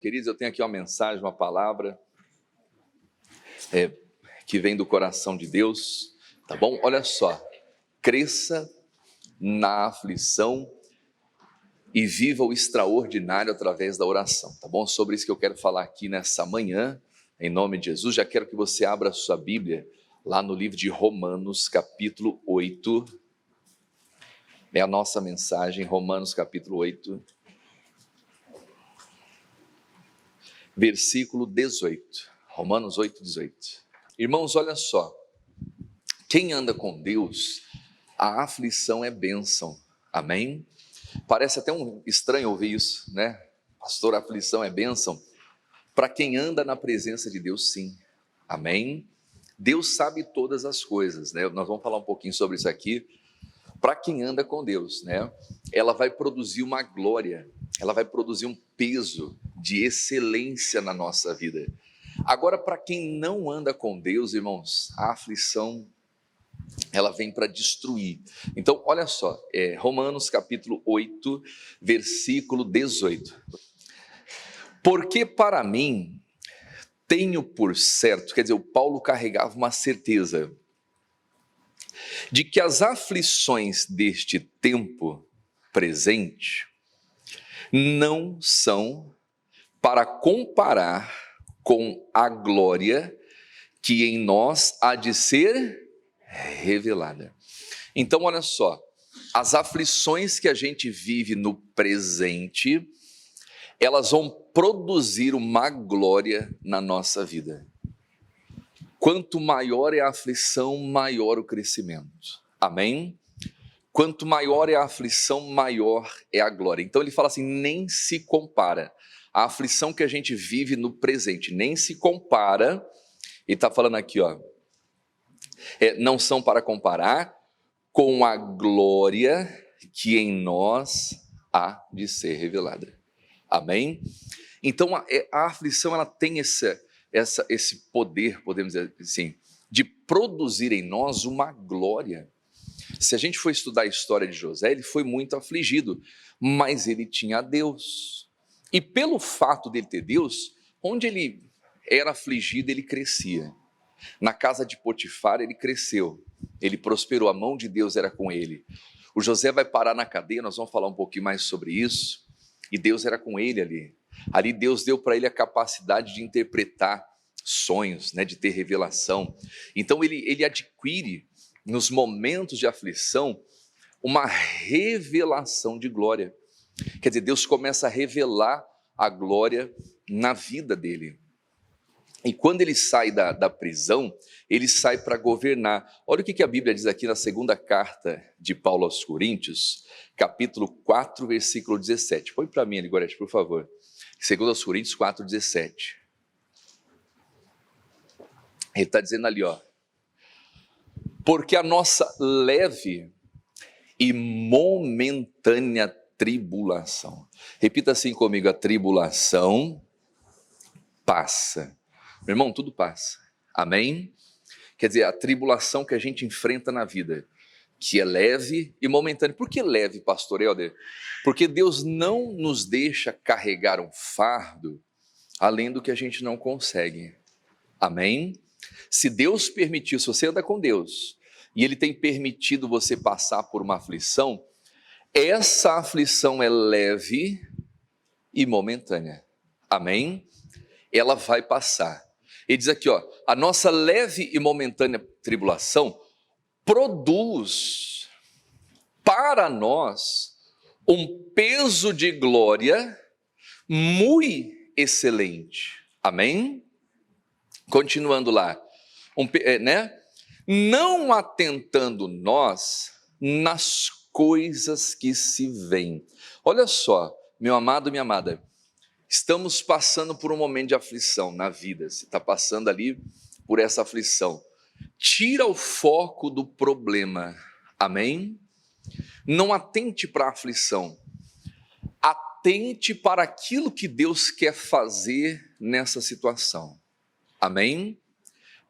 Queridos, eu tenho aqui uma mensagem, uma palavra que vem do coração de Deus, tá bom? Olha só, cresça na aflição e viva o extraordinário através da oração, tá bom? Sobre isso que eu quero falar aqui nessa manhã, em nome de Jesus. Já quero que você abra a sua Bíblia lá no livro de Romanos, capítulo 8, é a nossa mensagem, Romanos, capítulo 8, versículo 18, Romanos 8, 18. Irmãos, olha só, quem anda com Deus, a aflição é bênção, amém? Parece até estranho ouvir isso, né? Pastor, a aflição é bênção. Para quem anda na presença de Deus, sim, amém? Deus sabe todas as coisas, né? Nós vamos falar um pouquinho sobre isso aqui. Para quem anda com Deus, né? Ela vai produzir uma glória, ela vai produzir um peso de excelência na nossa vida. Agora, para quem não anda com Deus, irmãos, a aflição, ela vem para destruir. Então, olha só, Romanos capítulo 8, versículo 18. Porque para mim, tenho por certo, quer dizer, o Paulo carregava uma certeza de que as aflições deste tempo presente não são para comparar com a glória que em nós há de ser revelada. Então, olha só, as aflições que a gente vive no presente, elas vão produzir uma glória na nossa vida. Quanto maior é a aflição, maior o crescimento. Amém? Quanto maior é a aflição, maior é a glória. Então ele fala assim, nem se compara. A aflição que a gente vive no presente, nem se compara. Ele está falando aqui, ó, não são para comparar com a glória que em nós há de ser revelada. Amém? Então a aflição, ela tem esse poder, podemos dizer assim, de produzir em nós uma glória. Se a gente for estudar a história de José, ele foi muito afligido, mas ele tinha Deus. E pelo fato dele ter Deus, onde ele era afligido, ele crescia. Na casa de Potifar, ele cresceu, ele prosperou, a mão de Deus era com ele. O José vai parar na cadeia, nós vamos falar um pouquinho mais sobre isso, e Deus era com ele ali. Ali Deus deu para ele a capacidade de interpretar sonhos, né, de ter revelação. Então ele adquire, nos momentos de aflição, uma revelação de glória. Quer dizer, Deus começa a revelar a glória na vida dele. E quando ele sai da prisão, ele sai para governar. Olha o que a Bíblia diz aqui na segunda carta de Paulo aos Coríntios, capítulo 4, versículo 17. Põe para mim ali, Gorete, por favor. 2 Coríntios 4, 17. Ele está dizendo ali, ó, porque a nossa leve e momentânea tribulação. Repita assim comigo, a tribulação passa. Meu irmão, tudo passa. Amém? Quer dizer, a tribulação que a gente enfrenta na vida, que é leve e momentânea. Por que leve, pastor Helder? Porque Deus não nos deixa carregar um fardo além do que a gente não consegue. Amém? Se Deus permitiu, se você anda com Deus, e Ele tem permitido você passar por uma aflição, essa aflição é leve e momentânea. Amém? Ela vai passar. Ele diz aqui, ó, a nossa leve e momentânea tribulação produz para nós um peso de glória muito excelente. Amém? Continuando lá, não atentando nós nas coisas que se veem. Olha só, meu amado, minha amada, estamos passando por um momento de aflição na vida, você está passando ali por essa aflição. Tira o foco do problema, amém? Não atente para a aflição, atente para aquilo que Deus quer fazer nessa situação, amém?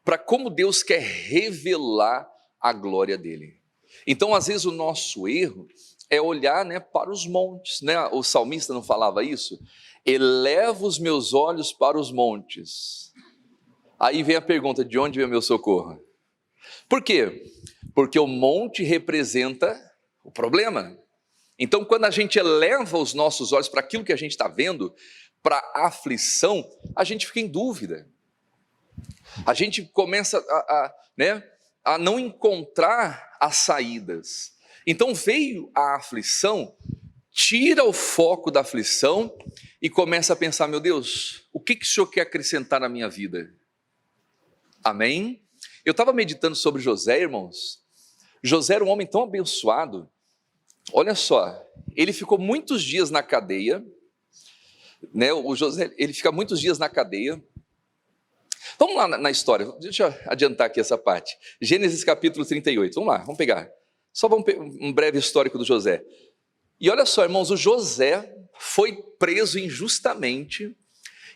Para como Deus quer revelar a glória dele. Então, às vezes, o nosso erro é olhar, né, para os montes, né? O salmista não falava isso? Elevo os meus olhos para os montes. Aí vem a pergunta, de onde vem o meu socorro? Por quê? Porque o monte representa o problema. Então, quando a gente eleva os nossos olhos para aquilo que a gente está vendo, para a aflição, a gente fica em dúvida. A gente começa a não encontrar as saídas. Então veio a aflição, tira o foco da aflição e começa a pensar, meu Deus, o que o Senhor quer acrescentar na minha vida? Amém? Eu estava meditando sobre José, irmãos. José era um homem tão abençoado. Olha só, ele ficou muitos dias na cadeia, né? O José, ele fica muitos dias na cadeia. Vamos lá na história, deixa eu adiantar aqui essa parte. Gênesis capítulo 38, vamos lá, vamos pegar. Só um breve histórico do José. E olha só, irmãos, o José foi preso injustamente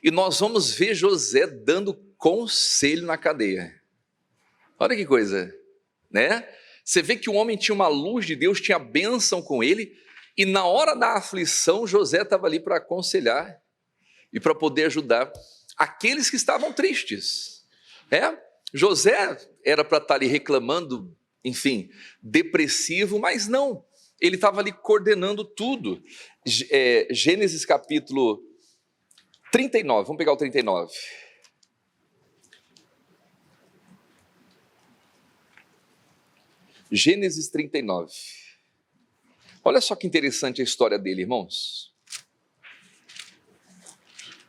e nós vamos ver José dando conselho na cadeia. Olha que coisa, né? Você vê que o homem tinha uma luz de Deus, tinha bênção com ele, e na hora da aflição, José estava ali para aconselhar e para poder ajudar aqueles que estavam tristes. José era para estar ali reclamando, enfim, depressivo, mas não, ele estava ali coordenando tudo. Gênesis capítulo 39, vamos pegar o 39. Gênesis 39. Olha só que interessante a história dele, irmãos.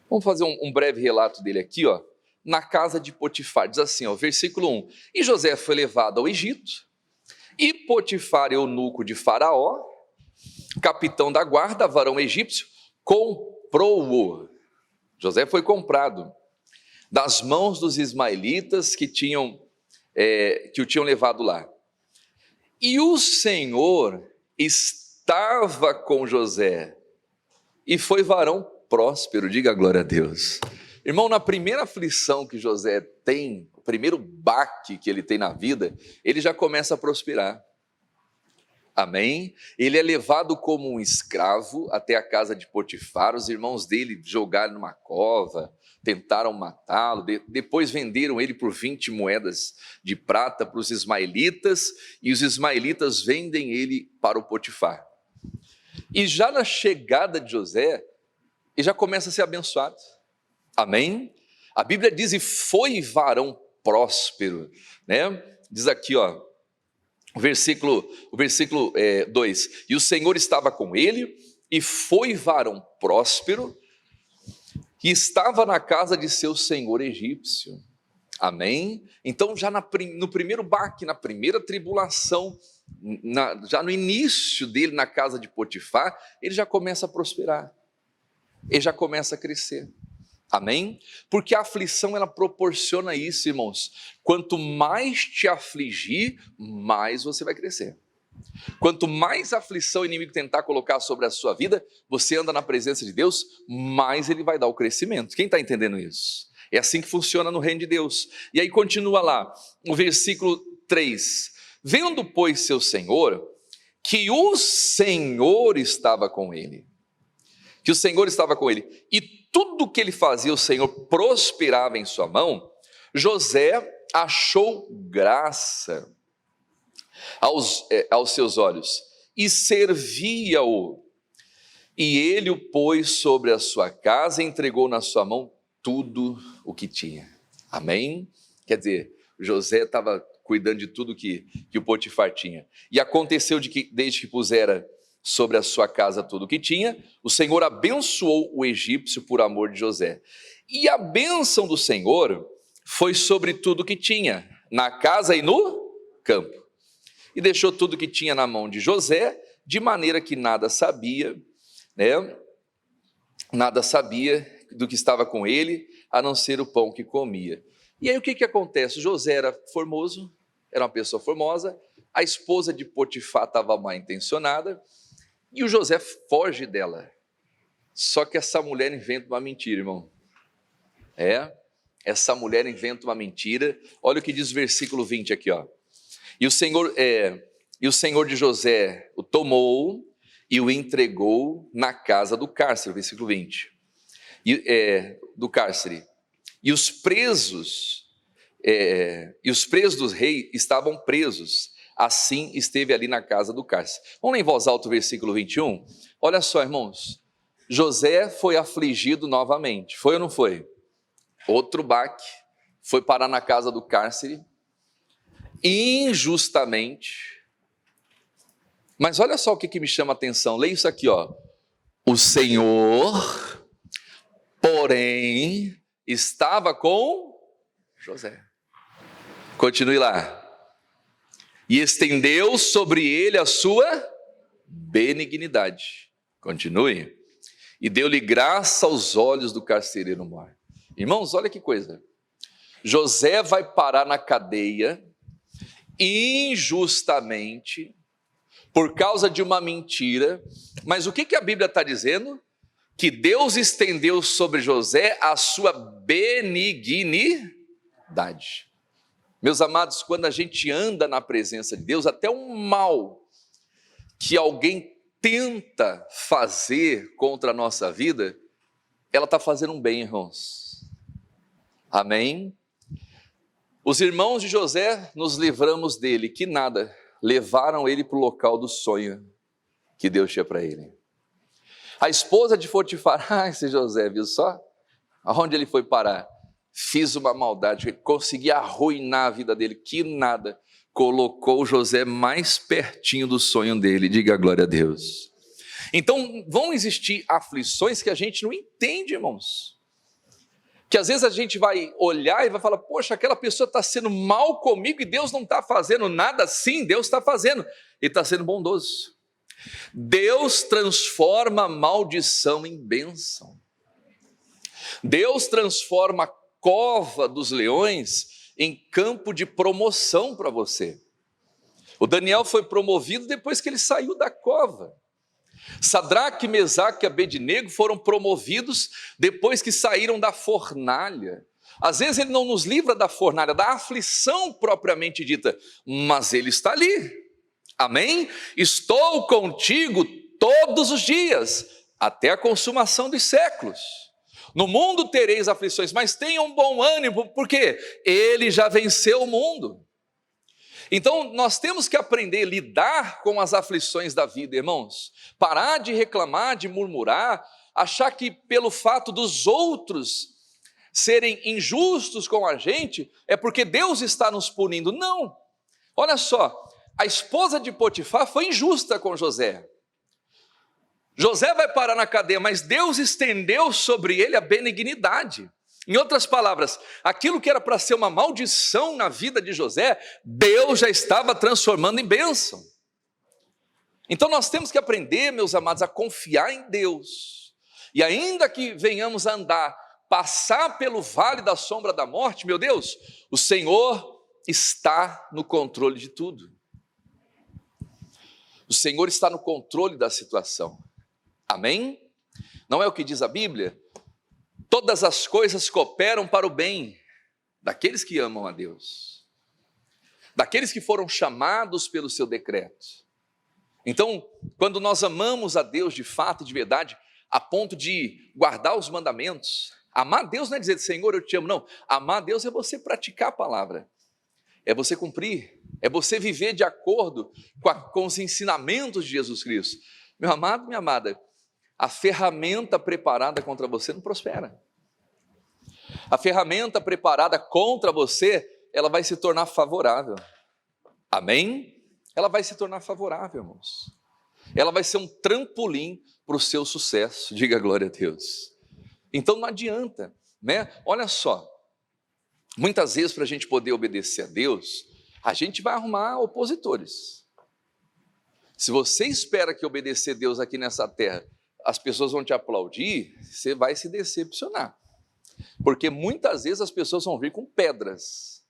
Vamos fazer um breve relato dele aqui, ó. Na casa de Potifar, diz assim, ó, versículo 1. E José foi levado ao Egito, e Potifar, eunuco de Faraó, capitão da guarda, varão egípcio, comprou-o. José foi comprado das mãos dos ismaelitas que o tinham levado lá. E o Senhor estava com José, e foi varão próspero, diga glória a Deus. Irmão, na primeira aflição que José tem, o primeiro baque que ele tem na vida, ele já começa a prosperar. Amém? Ele é levado como um escravo até a casa de Potifar, os irmãos dele jogaram numa cova, tentaram matá-lo, depois venderam ele por 20 moedas de prata para os ismaelitas, e os ismaelitas vendem ele para o Potifar. E já na chegada de José, ele já começa a ser abençoado. Amém? A Bíblia diz, e foi varão próspero, né? Diz aqui, ó, o versículo 2, e o Senhor estava com ele, e foi varão próspero, e estava na casa de seu senhor egípcio. Amém? Então já no primeiro baque, na primeira tribulação, já no início dele na casa de Potifar, ele já começa a prosperar, ele já começa a crescer. Amém? Porque a aflição, ela proporciona isso, irmãos. Quanto mais te afligir, mais você vai crescer. Quanto mais aflição o inimigo tentar colocar sobre a sua vida, você anda na presença de Deus, mais ele vai dar o crescimento. Quem está entendendo isso? É assim que funciona no reino de Deus. E aí continua lá, o versículo 3. Vendo, pois, seu senhor, que o Senhor estava com ele. Que o Senhor estava com ele. E tudo que ele fazia, o Senhor prosperava em sua mão. José achou graça aos seus olhos e servia-o. E ele o pôs sobre a sua casa e entregou na sua mão tudo o que tinha. Amém? Quer dizer, José estava cuidando de tudo que o Potifar tinha. E aconteceu desde que pusera sobre a sua casa tudo o que tinha, o Senhor abençoou o egípcio por amor de José. E a bênção do Senhor foi sobre tudo o que tinha, na casa e no campo. E deixou tudo o que tinha na mão de José, de maneira que nada sabia, né? Nada sabia do que estava com ele, a não ser o pão que comia. E aí o que acontece? José era formoso, era uma pessoa formosa, a esposa de Potifar estava mal intencionada, e o José foge dela. Só que essa mulher inventa uma mentira, irmão. Essa mulher inventa uma mentira. Olha o que diz o versículo 20 aqui, ó. E o Senhor de José o tomou e o entregou na casa do cárcere, versículo 20. do cárcere. E os presos do rei estavam presos. Assim esteve ali na casa do cárcere. Vamos ler em voz alta o versículo 21? Olha só, irmãos. José foi afligido novamente. Foi ou não foi? Outro baque. Foi parar na casa do cárcere. Injustamente. Mas olha só o que me chama a atenção. Leia isso aqui, ó. O Senhor, porém, estava com José. Continue lá. E estendeu sobre ele a sua benignidade. Continue. E deu-lhe graça aos olhos do carcereiro mor. Irmãos, olha que coisa. José vai parar na cadeia injustamente por causa de uma mentira. Mas o que a Bíblia está dizendo? Que Deus estendeu sobre José a sua benignidade. Meus amados, quando a gente anda na presença de Deus, até um mal que alguém tenta fazer contra a nossa vida, ela está fazendo um bem, irmãos. Amém? Os irmãos de José, nos livramos dele, que nada, levaram ele para o local do sonho que Deus tinha para ele. A esposa de Potifar, esse José, viu só? Aonde ele foi parar? Fiz uma maldade, consegui arruinar a vida dele, que nada, colocou José mais pertinho do sonho dele, diga glória a Deus. Então, vão existir aflições que a gente não entende, irmãos. Que às vezes a gente vai olhar e vai falar, poxa, aquela pessoa está sendo mal comigo e Deus não está fazendo nada. Sim, Deus está fazendo, Ele está sendo bondoso. Deus transforma a maldição em bênção. Deus transforma a cova dos leões em campo de promoção para você. O Daniel foi promovido depois que ele saiu da cova. Sadraque, Mesaque e Abednego foram promovidos depois que saíram da fornalha. Às vezes ele não nos livra da fornalha, da aflição propriamente dita, mas ele está ali. Amém? Estou contigo todos os dias, até a consumação dos séculos. No mundo tereis aflições, mas tenham bom ânimo, porque ele já venceu o mundo. Então, nós temos que aprender a lidar com as aflições da vida, irmãos. Parar de reclamar, de murmurar, achar que pelo fato dos outros serem injustos com a gente, é porque Deus está nos punindo. Não. Olha só, a esposa de Potifar foi injusta com José. José vai parar na cadeia, mas Deus estendeu sobre ele a benignidade. Em outras palavras, aquilo que era para ser uma maldição na vida de José, Deus já estava transformando em bênção. Então nós temos que aprender, meus amados, a confiar em Deus. E ainda que venhamos a andar, passar pelo vale da sombra da morte, meu Deus, o Senhor está no controle de tudo. O Senhor está no controle da situação. Amém? Não é o que diz a Bíblia? Todas as coisas cooperam para o bem daqueles que amam a Deus, daqueles que foram chamados pelo seu decreto. Então, quando nós amamos a Deus de fato e de verdade, a ponto de guardar os mandamentos, amar Deus não é dizer, Senhor, eu te amo, não. Amar Deus é você praticar a palavra, é você cumprir, é você viver de acordo com os ensinamentos de Jesus Cristo. Meu amado, minha amada, a ferramenta preparada contra você não prospera. A ferramenta preparada contra você, ela vai se tornar favorável. Amém? Ela vai se tornar favorável, irmãos. Ela vai ser um trampolim para o seu sucesso. Diga glória a Deus. Então não adianta, né? Olha só, muitas vezes para a gente poder obedecer a Deus, a gente vai arrumar opositores. Se você espera que obedecer a Deus aqui nessa terra, as pessoas vão te aplaudir, você vai se decepcionar. Porque muitas vezes as pessoas vão vir com pedras.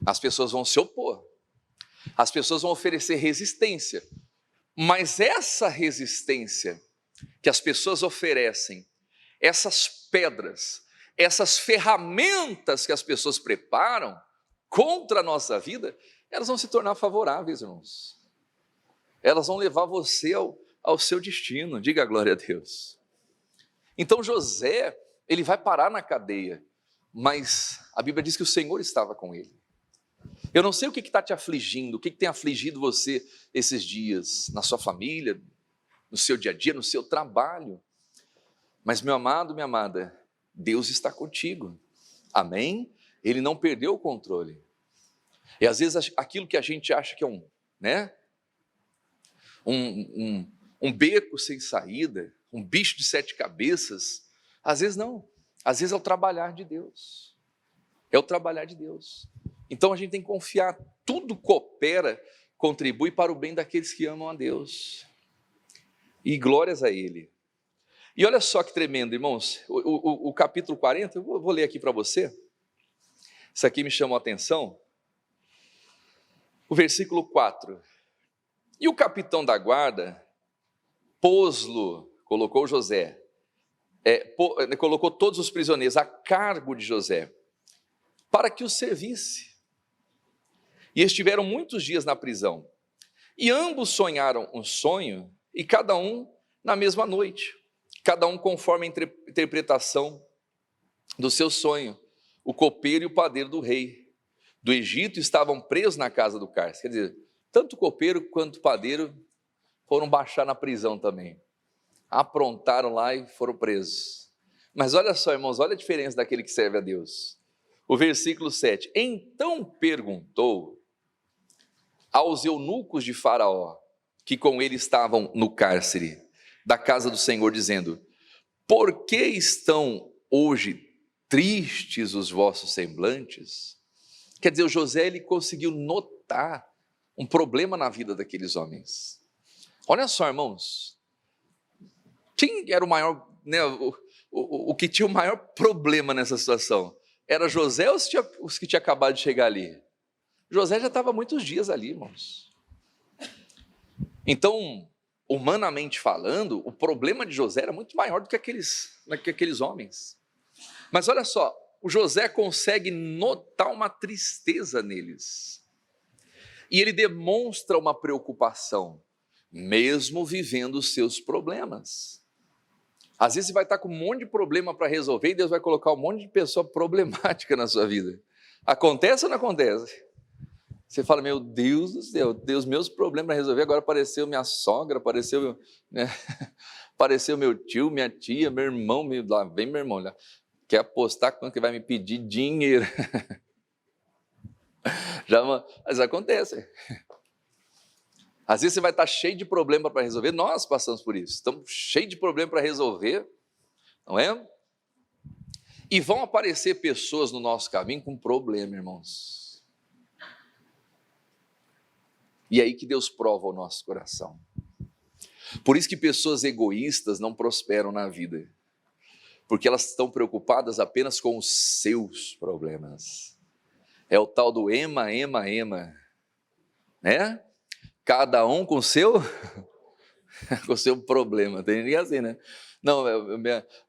As pessoas vão se opor. As pessoas vão oferecer resistência. Mas essa resistência que as pessoas oferecem, essas pedras, essas ferramentas que as pessoas preparam contra a nossa vida, elas vão se tornar favoráveis, irmãos. Elas vão levar você ao seu destino, diga glória a Deus. Então José, ele vai parar na cadeia, mas a Bíblia diz que o Senhor estava com ele. Eu não sei o que está te afligindo, o que tem afligido você esses dias, na sua família, no seu dia a dia, no seu trabalho. Mas meu amado, minha amada, Deus está contigo. Amém? Ele não perdeu o controle. E às vezes aquilo que a gente acha que é um beco sem saída, um bicho de 7 cabeças, às vezes não. Às vezes é o trabalhar de Deus. É o trabalhar de Deus. Então a gente tem que confiar, tudo coopera, contribui para o bem daqueles que amam a Deus. E glórias a Ele. E olha só que tremendo, irmãos, o capítulo 40, eu vou ler aqui para você. Isso aqui me chamou a atenção. O versículo 4. E o capitão da guarda pôs-lo, colocou José, colocou todos os prisioneiros a cargo de José, para que o servisse. E estiveram muitos dias na prisão. E ambos sonharam um sonho, e cada um na mesma noite, cada um conforme a interpretação do seu sonho. O copeiro e o padeiro do rei do Egito estavam presos na casa do cárcere. Quer dizer, tanto o copeiro quanto o padeiro foram baixar na prisão também. Aprontaram lá e foram presos. Mas olha só, irmãos, olha a diferença daquele que serve a Deus. O versículo 7. Então perguntou aos eunucos de Faraó, que com ele estavam no cárcere da casa do Senhor, dizendo: por que estão hoje tristes os vossos semblantes? Quer dizer, o José, ele conseguiu notar um problema na vida daqueles homens. Olha só, irmãos, quem era o maior, o que tinha o maior problema nessa situação? Era José ou os que tinham acabado de chegar ali? José já estava há muitos dias ali, irmãos. Então, humanamente falando, o problema de José era muito maior do que aqueles homens. Mas olha só, o José consegue notar uma tristeza neles. E ele demonstra uma preocupação, mesmo vivendo os seus problemas. Às vezes você vai estar com um monte de problema para resolver e Deus vai colocar um monte de pessoa problemática na sua vida. Acontece ou não acontece? Você fala, meu Deus do céu, Deus, meus problemas para resolver, agora apareceu minha sogra, apareceu meu tio, minha tia, meu irmão, lá vem meu irmão, lá. Quer apostar quanto que vai me pedir dinheiro? Mas acontece. Às vezes você vai estar cheio de problema para resolver, nós passamos por isso, estamos cheios de problema para resolver, não é? E vão aparecer pessoas no nosso caminho com problema, irmãos. E é aí que Deus prova o nosso coração. Por isso que pessoas egoístas não prosperam na vida, porque elas estão preocupadas apenas com os seus problemas. É o tal do ema, né? Cada um com o seu problema. Tem ninguém assim, né? Não,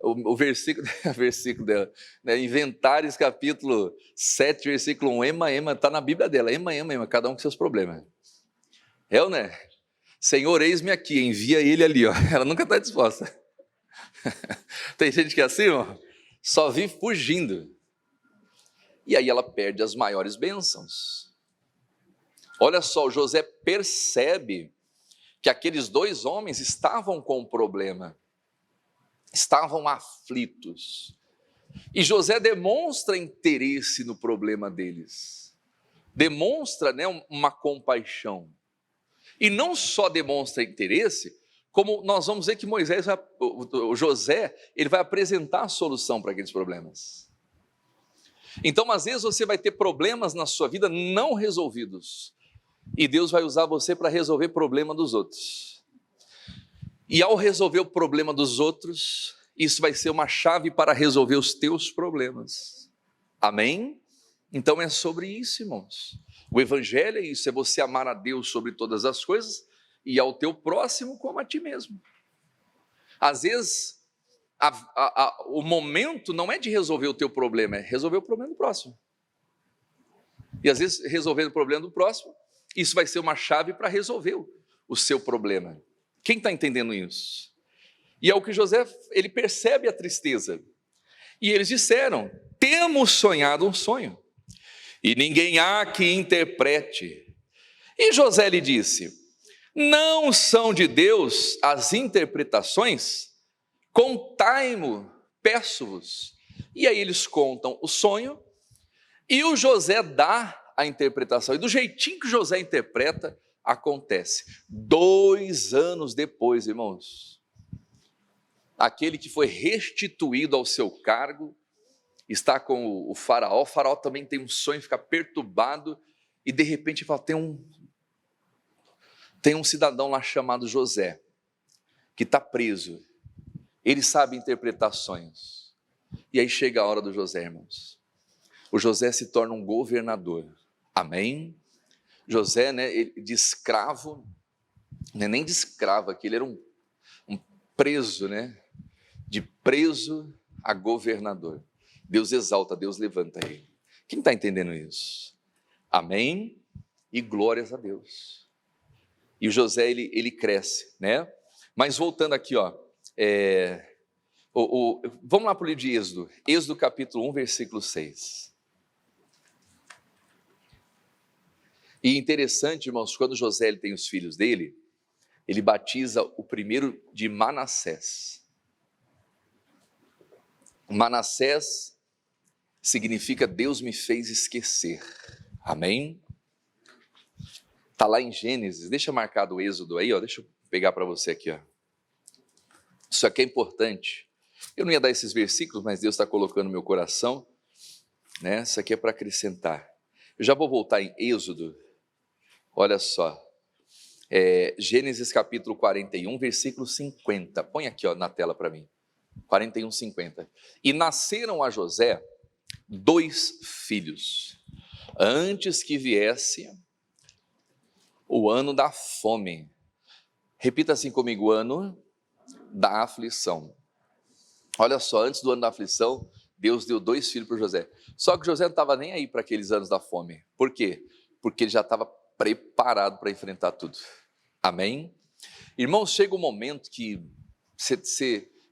o versículo dela, né? Inventares, capítulo 7, versículo 1, ema, está na Bíblia dela, ema, cada um com seus problemas. É ou não é? Senhor, eis-me aqui, envia ele ali, ó. Ela nunca está disposta. Tem gente que é assim, ó, só vive fugindo. E aí ela perde as maiores bênçãos. Olha só, o José percebe que aqueles 2 homens estavam com um problema, estavam aflitos. E José demonstra interesse no problema deles, demonstra, uma compaixão. E não só demonstra interesse, como nós vamos ver que o José, ele vai apresentar a solução para aqueles problemas. Então, às vezes você vai ter problemas na sua vida não resolvidos, e Deus vai usar você para resolver o problema dos outros. E ao resolver o problema dos outros, isso vai ser uma chave para resolver os teus problemas. Amém? Então é sobre isso, irmãos. O evangelho é isso, é você amar a Deus sobre todas as coisas e ao teu próximo como a ti mesmo. Às vezes, o momento não é de resolver o teu problema, é resolver o problema do próximo. E às vezes, resolvendo o problema do próximo, isso vai ser uma chave para resolver o seu problema. Quem está entendendo isso? E é o que José, ele percebe a tristeza. E eles disseram: temos sonhado um sonho, e ninguém há que interprete. E José lhe disse: não são de Deus as interpretações? Contai-mo, peço-vos. E aí eles contam o sonho, e o José dá a interpretação. E do jeitinho que José interpreta, acontece. 2 anos depois, irmãos, aquele que foi restituído ao seu cargo, está com o faraó também tem um sonho, fica perturbado, e de repente fala: tem um cidadão lá chamado José, que está preso, ele sabe interpretar sonhos. E aí chega a hora do José, irmãos. O José se torna um governador, amém? José, né, de escravo, não é nem de escravo aqui, ele era um preso, né? De preso a governador. Deus exalta, Deus levanta ele. Quem está entendendo isso? Amém? E glórias a Deus. E o José, ele cresce, né? Mas voltando aqui, ó, vamos lá para o livro de Êxodo. Êxodo capítulo 1, versículo 6. E interessante, irmãos, quando José ele tem os filhos dele, ele batiza o primeiro de Manassés. Manassés significa Deus me fez esquecer, amém? Está lá em Gênesis, deixa marcado o Êxodo aí, ó, deixa eu pegar para você aqui, ó. Isso aqui é importante. Eu não ia dar esses versículos, mas Deus está colocando no meu coração, né? Isso aqui é para acrescentar. Eu já vou voltar em Êxodo, olha só, Gênesis capítulo 41, versículo 50, põe aqui, ó, na tela para mim, 41, 50. E nasceram a José 2 filhos, antes que viesse o ano da fome. Repita assim comigo: ano da aflição. Olha só, antes do ano da aflição, Deus deu 2 filhos para José. Só que José não estava nem aí para aqueles anos da fome. Por quê? Porque ele já estava preparado para enfrentar tudo. Amém? Irmãos, chega um momento que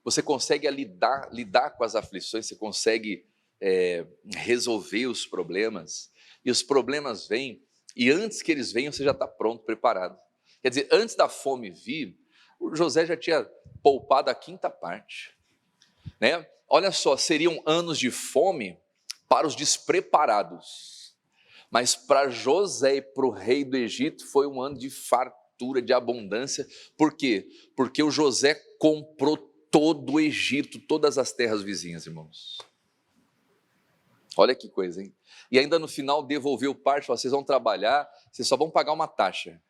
você consegue lidar com as aflições, você consegue resolver os problemas, e os problemas vêm, e antes que eles venham, você já está pronto, preparado. Quer dizer, antes da fome vir, o José já tinha poupado a 5ª parte, né? Olha só, seriam anos de fome para os despreparados, mas para José e para o rei do Egito foi um ano de fartura, de abundância. Por quê? Porque o José comprou todo o Egito, todas as terras vizinhas, irmãos. Olha que coisa, hein? E ainda no final devolveu parte, falou: vocês vão trabalhar, vocês só vão pagar uma taxa.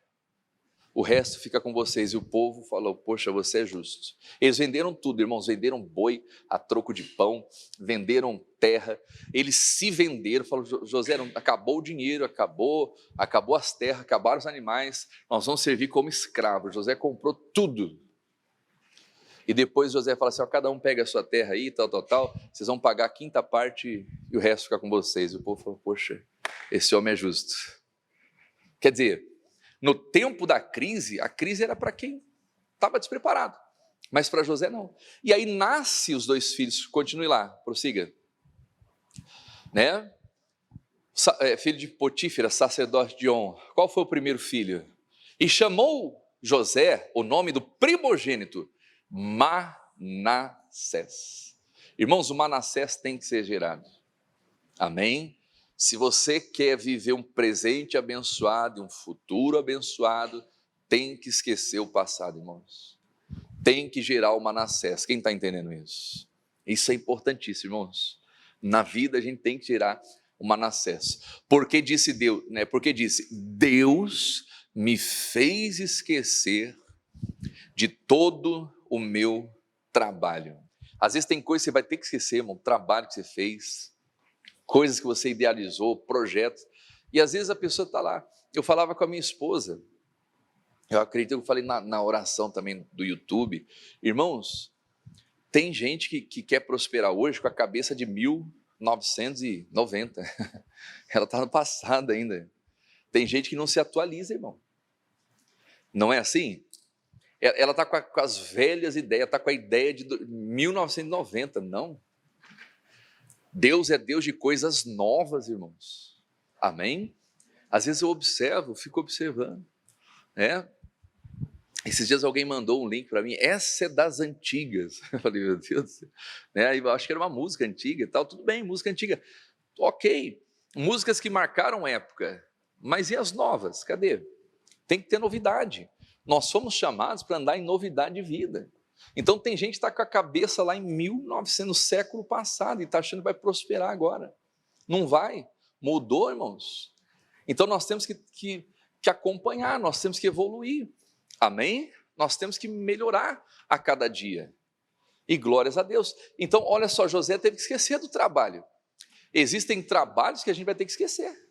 O resto fica com vocês. E o povo falou: poxa, você é justo. Eles venderam tudo, irmãos, venderam boi a troco de pão, venderam terra, eles se venderam, falou: José, acabou o dinheiro, acabou as terras, acabaram os animais, nós vamos servir como escravos. José comprou tudo. E depois José fala assim: ó, cada um pega a sua terra aí, tal, vocês vão pagar a 5ª parte e o resto fica com vocês. E o povo falou: poxa, esse homem é justo. Quer dizer, no tempo da crise, a crise era para quem estava despreparado, mas para José não. E aí nasce os 2 filhos, continue lá, prossiga. Né? Filho de Potífera, sacerdote de On. Qual foi o primeiro filho? E chamou José o nome do primogênito, Manassés. Irmãos, o Manassés tem que ser gerado. Amém? Se você quer viver um presente abençoado e um futuro abençoado, tem que esquecer o passado, irmãos. Tem que gerar o Manassés. Quem está entendendo isso? Isso é importantíssimo, irmãos. Na vida a gente tem que gerar o Manassés. Porque disse Deus, né? Porque disse: Deus me fez esquecer de todo o meu trabalho. Às vezes tem coisas que você vai ter que esquecer, irmão, trabalho que você fez, coisas que você idealizou, projetos, e às vezes a pessoa está lá. Eu falava com a minha esposa, eu acredito que eu falei na oração também do YouTube, irmãos, tem gente que quer prosperar hoje com a cabeça de 1990, ela está no passado ainda. Tem gente que não se atualiza, irmão. Não é assim? ela está com as velhas ideias, está com a ideia de 1990, não. Deus é Deus de coisas novas, irmãos. Amém? Às vezes eu observo, fico observando, né? Esses dias alguém mandou um link para mim, essa é das antigas. Eu falei, meu Deus do céu. Né? Eu acho que era uma música antiga e tal, tudo bem, música antiga. Ok, músicas que marcaram época, mas e as novas? Cadê? Tem que ter novidade. Nós somos chamados para andar em novidade de vida. Então tem gente que está com a cabeça lá em 1900, no século passado, e está achando que vai prosperar agora. Não vai. Mudou, irmãos. Então nós temos que acompanhar, nós temos que evoluir. Amém? Nós temos que melhorar a cada dia. E glórias a Deus. Então, olha só, José teve que esquecer do trabalho. Existem trabalhos que a gente vai ter que esquecer.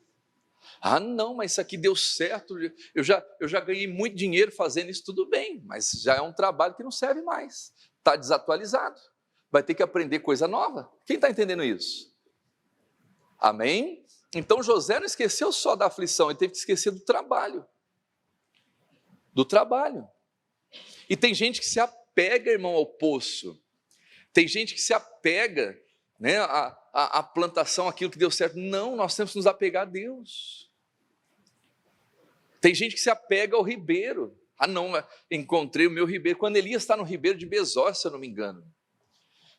Ah, não, mas isso aqui deu certo, eu já ganhei muito dinheiro fazendo isso, tudo bem, mas já é um trabalho que não serve mais, está desatualizado, vai ter que aprender coisa nova. Quem está entendendo isso? Amém? Então José não esqueceu só da aflição, ele teve que esquecer do trabalho. Do trabalho. E tem gente que se apega, irmão, ao poço, tem gente que se apega, né, a plantação, aquilo que deu certo. Não, nós temos que nos apegar a Deus. Tem gente que se apega ao ribeiro. Ah não, encontrei o meu ribeiro. Quando Elias está no ribeiro de Besor, se eu não me engano,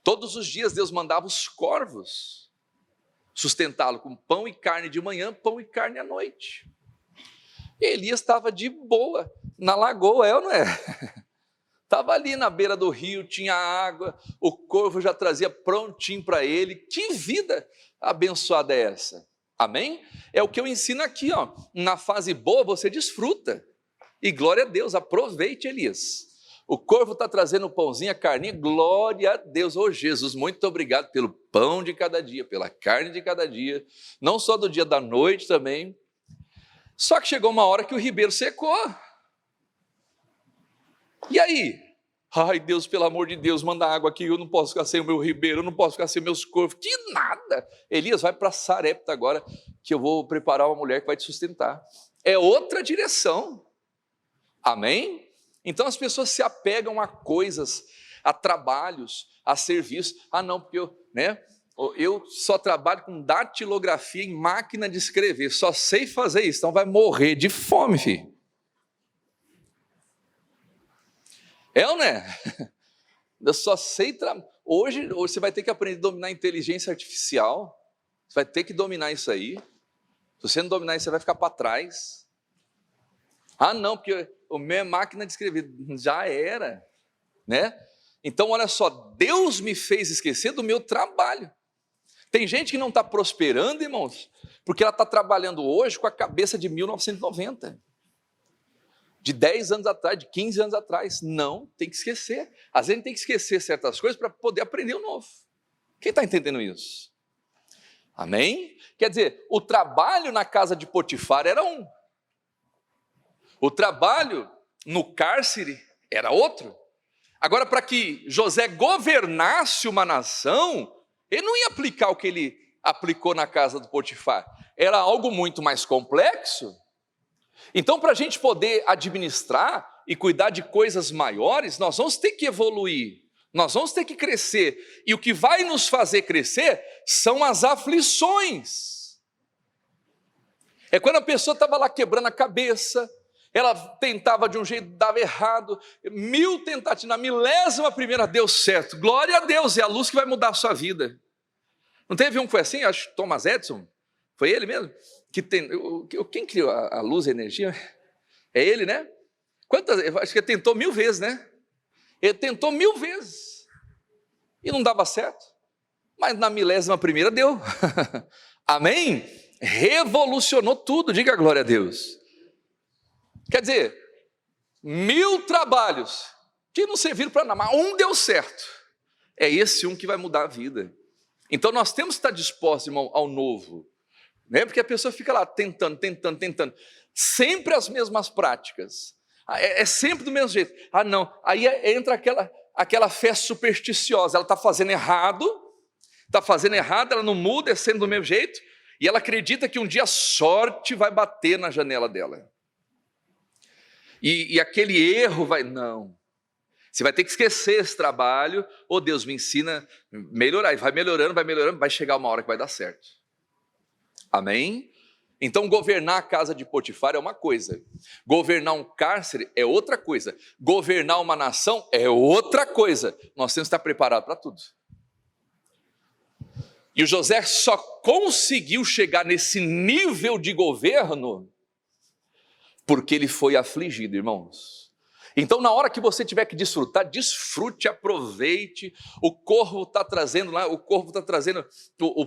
todos os dias Deus mandava os corvos sustentá-lo com pão e carne de manhã, pão e carne à noite. E Elias estava de boa, na lagoa, é ou não é? Estava ali na beira do rio, tinha água, o corvo já trazia prontinho para ele. Que vida abençoada é essa? Amém? É o que eu ensino aqui, ó. Na fase boa você desfruta. E glória a Deus, aproveite, Elias. O corvo está trazendo o pãozinho, a carninha, glória a Deus. Ô Jesus, muito obrigado pelo pão de cada dia, pela carne de cada dia, não só do dia, da noite também. Só que chegou uma hora que o ribeiro secou. E aí? Ai, Deus, pelo amor de Deus, manda água aqui, eu não posso ficar sem o meu ribeiro, eu não posso ficar sem meus corvos. Que nada! Elias, vai para Sarepta agora, que eu vou preparar uma mulher que vai te sustentar. É outra direção. Amém? Então as pessoas se apegam a coisas, a trabalhos, a serviços. Ah, não, porque eu só trabalho com datilografia em máquina de escrever, só sei fazer isso, então vai morrer de fome, filho. É ou não é? Eu só sei hoje você vai ter que aprender a dominar a inteligência artificial, você vai ter que dominar isso aí. Se você não dominar isso, você vai ficar para trás. Ah, não, porque o meu é máquina de escrever. Já era, né? Então, olha só, Deus me fez esquecer do meu trabalho. Tem gente que não está prosperando, irmãos, porque ela está trabalhando hoje com a cabeça de 1990. De 10 anos atrás, de 15 anos atrás. Não, tem que esquecer. Às vezes tem que esquecer certas coisas para poder aprender o novo. Quem está entendendo isso? Amém? Quer dizer, o trabalho na casa de Potifar era um. O trabalho no cárcere era outro. Agora, para que José governasse uma nação, ele não ia aplicar o que ele aplicou na casa do Potifar. Era algo muito mais complexo. Então, para a gente poder administrar e cuidar de coisas maiores, nós vamos ter que evoluir, nós vamos ter que crescer. E o que vai nos fazer crescer são as aflições. É quando a pessoa estava lá quebrando a cabeça, ela tentava de um jeito, dava errado, 1000 tentativas, na 11ª deu certo. Glória a Deus, é a luz que vai mudar a sua vida. Não teve um que foi assim, acho que Thomas Edison, foi ele mesmo? Quem criou a luz e a energia? É ele, né? Acho que ele tentou 1000 vezes, né? Ele tentou 1000 vezes e não dava certo, mas na 11ª deu. Amém? Revolucionou tudo, diga glória a Deus. Quer dizer, 1000 trabalhos que não serviram para nada, mas um deu certo. É esse um que vai mudar a vida. Então nós temos que estar dispostos, irmão, ao novo. Porque a pessoa fica lá tentando, sempre as mesmas práticas, é sempre do mesmo jeito. Ah não, aí entra aquela fé supersticiosa, ela está fazendo errado, ela não muda, é sempre do mesmo jeito, e ela acredita que um dia a sorte vai bater na janela dela, e aquele erro vai, não, Você vai ter que esquecer esse trabalho, ou Deus me ensina a melhorar, e vai melhorando, vai chegar uma hora que vai dar certo. Amém? Então governar a casa de Potifar é uma coisa, governar um cárcere é outra coisa, governar uma nação é outra coisa. Nós temos que estar preparados para tudo. E o José só conseguiu chegar nesse nível de governo porque ele foi afligido, irmãos. Então, na hora que você tiver que desfrutar, desfrute, aproveite. O corvo está trazendo lá, o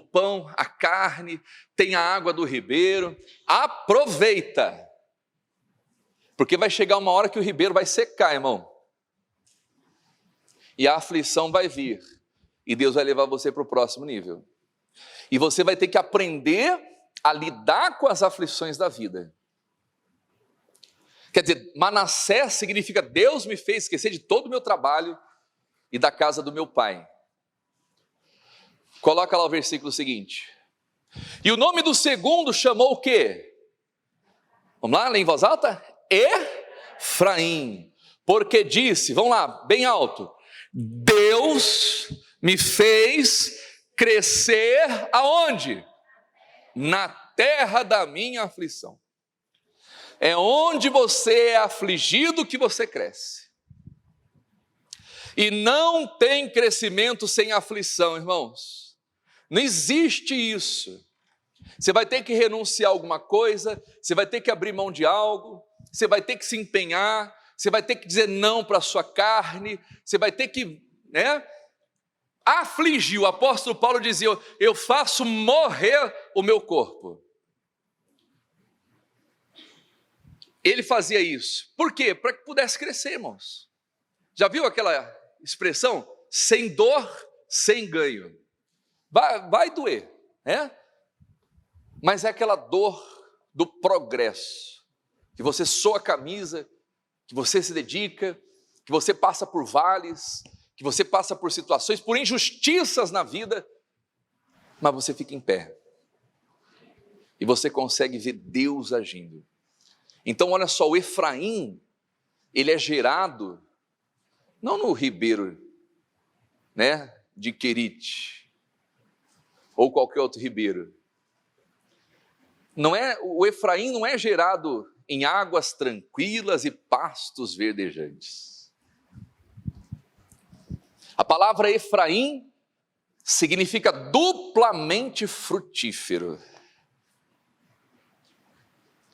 pão, a carne, tem a água do ribeiro. Aproveita, porque vai chegar uma hora que o ribeiro vai secar, irmão. E a aflição vai vir, e Deus vai levar você para o próximo nível. E você vai ter que aprender a lidar com as aflições da vida. Quer dizer, Manassés significa Deus me fez esquecer de todo o meu trabalho e da casa do meu pai. Coloca lá o versículo seguinte. E o nome do segundo chamou o quê? Vamos lá, lê em voz alta? Efraim. Porque disse, vamos lá, bem alto. Deus me fez crescer aonde? Na terra da minha aflição. É onde você é afligido que você cresce. E não tem crescimento sem aflição, irmãos. Não existe isso. Você vai ter que renunciar a alguma coisa, você vai ter que abrir mão de algo, você vai ter que se empenhar, você vai ter que dizer não para a sua carne, você vai ter que, afligir. O apóstolo Paulo dizia, eu faço morrer o meu corpo. Ele fazia isso. Por quê? Para que pudesse crescer, irmãos. Já viu aquela expressão? Sem dor, sem ganho. Vai doer, Mas é aquela dor do progresso. Que você soa a camisa, que você se dedica, que você passa por vales, que você passa por situações, por injustiças na vida, mas você fica em pé. E você consegue ver Deus agindo. Então, olha só, o Efraim, ele é gerado, não no ribeiro, de Querite, ou qualquer outro ribeiro. O Efraim não é gerado em águas tranquilas e pastos verdejantes. A palavra Efraim significa duplamente frutífero.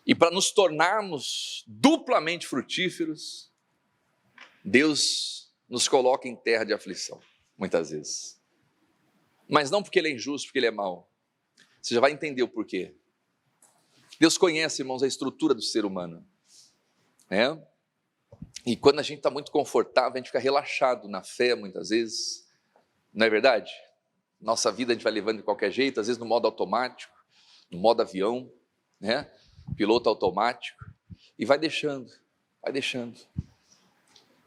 E para nos tornarmos duplamente frutíferos, Deus nos coloca em terra de aflição, muitas vezes. Mas não porque Ele é injusto, porque Ele é mau. Você já vai entender o porquê. Deus conhece, irmãos, a estrutura do ser humano. E quando a gente está muito confortável, a gente fica relaxado na fé, muitas vezes. Não é verdade? Nossa vida a gente vai levando de qualquer jeito, às vezes no modo automático, no modo avião, piloto automático, e vai deixando.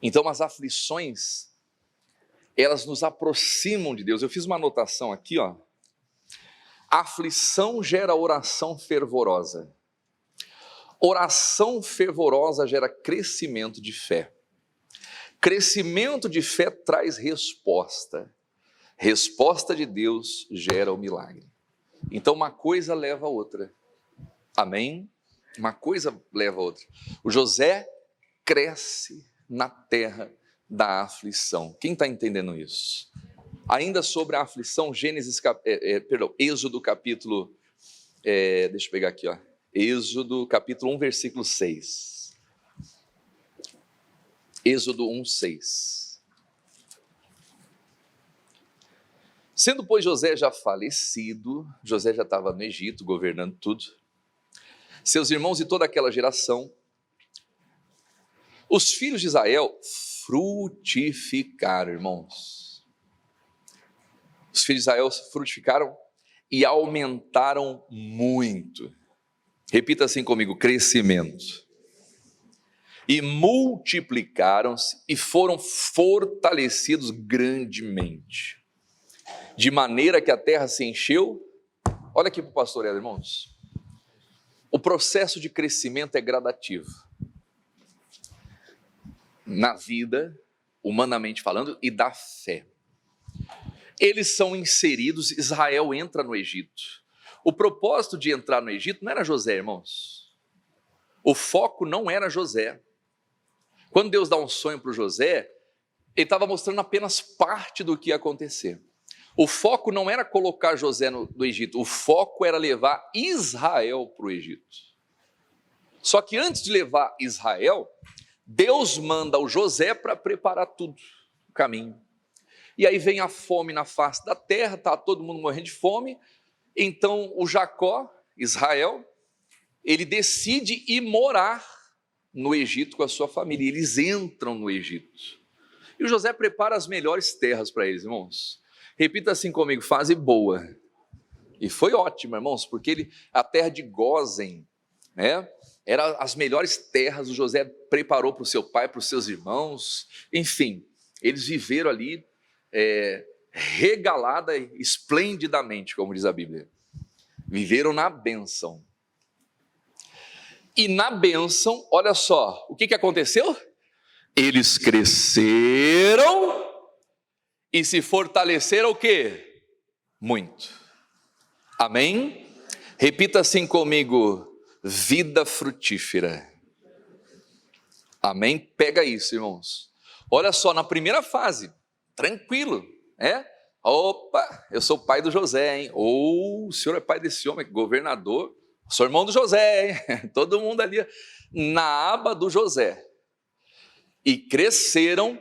Então as aflições, elas nos aproximam de Deus. Eu fiz uma anotação aqui, aflição gera oração fervorosa. Oração fervorosa gera crescimento de fé. Crescimento de fé traz resposta. Resposta de Deus gera o milagre. Então uma coisa leva a outra. Amém? Uma coisa leva a outra. O José cresce na terra da aflição. Quem está entendendo isso? Ainda sobre a aflição, Êxodo capítulo, deixa eu pegar aqui, Êxodo capítulo 1, versículo 6. Êxodo 1, 6. Sendo, pois, José já falecido, José já estava no Egito, governando tudo, seus irmãos e toda aquela geração, os filhos de Israel frutificaram, irmãos. Os filhos de Israel frutificaram e aumentaram muito. Repita assim comigo, crescimento. E multiplicaram-se e foram fortalecidos grandemente, de maneira que a terra se encheu. Olha aqui para o pastor, irmãos. O processo de crescimento é gradativo. Na vida, humanamente falando, e da fé. Eles são inseridos, Israel entra no Egito. O propósito de entrar no Egito não era José, irmãos. O foco não era José. Quando Deus dá um sonho para o José, ele estava mostrando apenas parte do que ia acontecer. O foco não era colocar José no Egito, o foco era levar Israel para o Egito. Só que antes de levar Israel, Deus manda o José para preparar tudo, o caminho. E aí vem a fome na face da terra, está todo mundo morrendo de fome. Então o Jacó, Israel, ele decide ir morar no Egito com a sua família. Eles entram no Egito. E o José prepara as melhores terras para eles, irmãos. Repita assim comigo, fase boa. E foi ótimo, irmãos, porque a terra de Gósen, né? Eram as melhores terras, o José preparou para o seu pai, para os seus irmãos, enfim, eles viveram ali regalada esplendidamente, como diz a Bíblia. Viveram na bênção. E na bênção, olha só, o que aconteceu? Eles cresceram e se fortaleceram o quê? Muito. Amém? Repita assim comigo, vida frutífera. Amém? Pega isso, irmãos. Olha só, na primeira fase, tranquilo, Opa, eu sou pai do José, hein? Ou o senhor é pai desse homem, governador, sou irmão do José, hein? Todo mundo ali na aba do José. E cresceram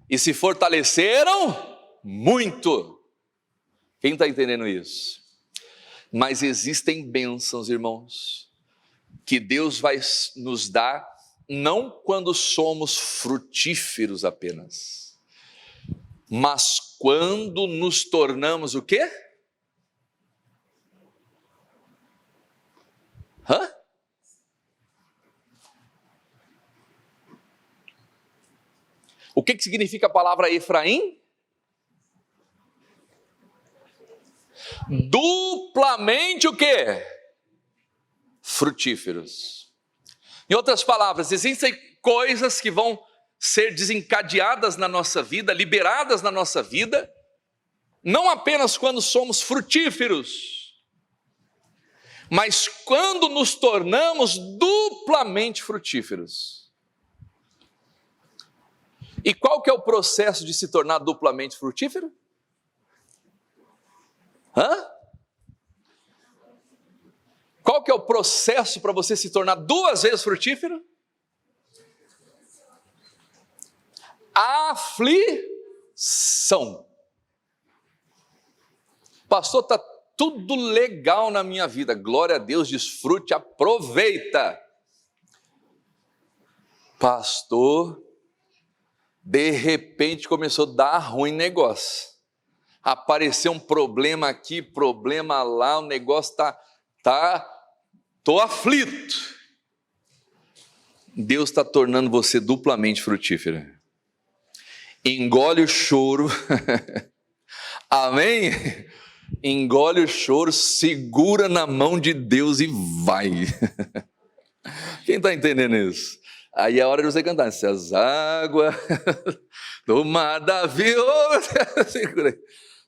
e se fortaleceram muito. Quem está entendendo isso? Mas existem bênçãos, irmãos, que Deus vai nos dar não quando somos frutíferos apenas, mas quando nos tornamos o quê? O que significa a palavra Efraim? Duplamente o quê? Frutíferos. Em outras palavras, existem coisas que vão ser desencadeadas na nossa vida, liberadas na nossa vida, não apenas quando somos frutíferos, mas quando nos tornamos duplamente frutíferos. E qual que é o processo de se tornar duplamente frutífero? Qual que é o processo para você se tornar 2 vezes frutífero? Aflição. Pastor, está tudo legal na minha vida, glória a Deus, desfrute, aproveita. Pastor, de repente começou a dar ruim negócio. Apareceu um problema aqui, problema lá, o negócio estou aflito. Deus está tornando você duplamente frutífera. Engole o choro, amém? Engole o choro, segura na mão de Deus e vai. Quem está entendendo isso? Aí é hora de você cantar, se as águas do mar da vida,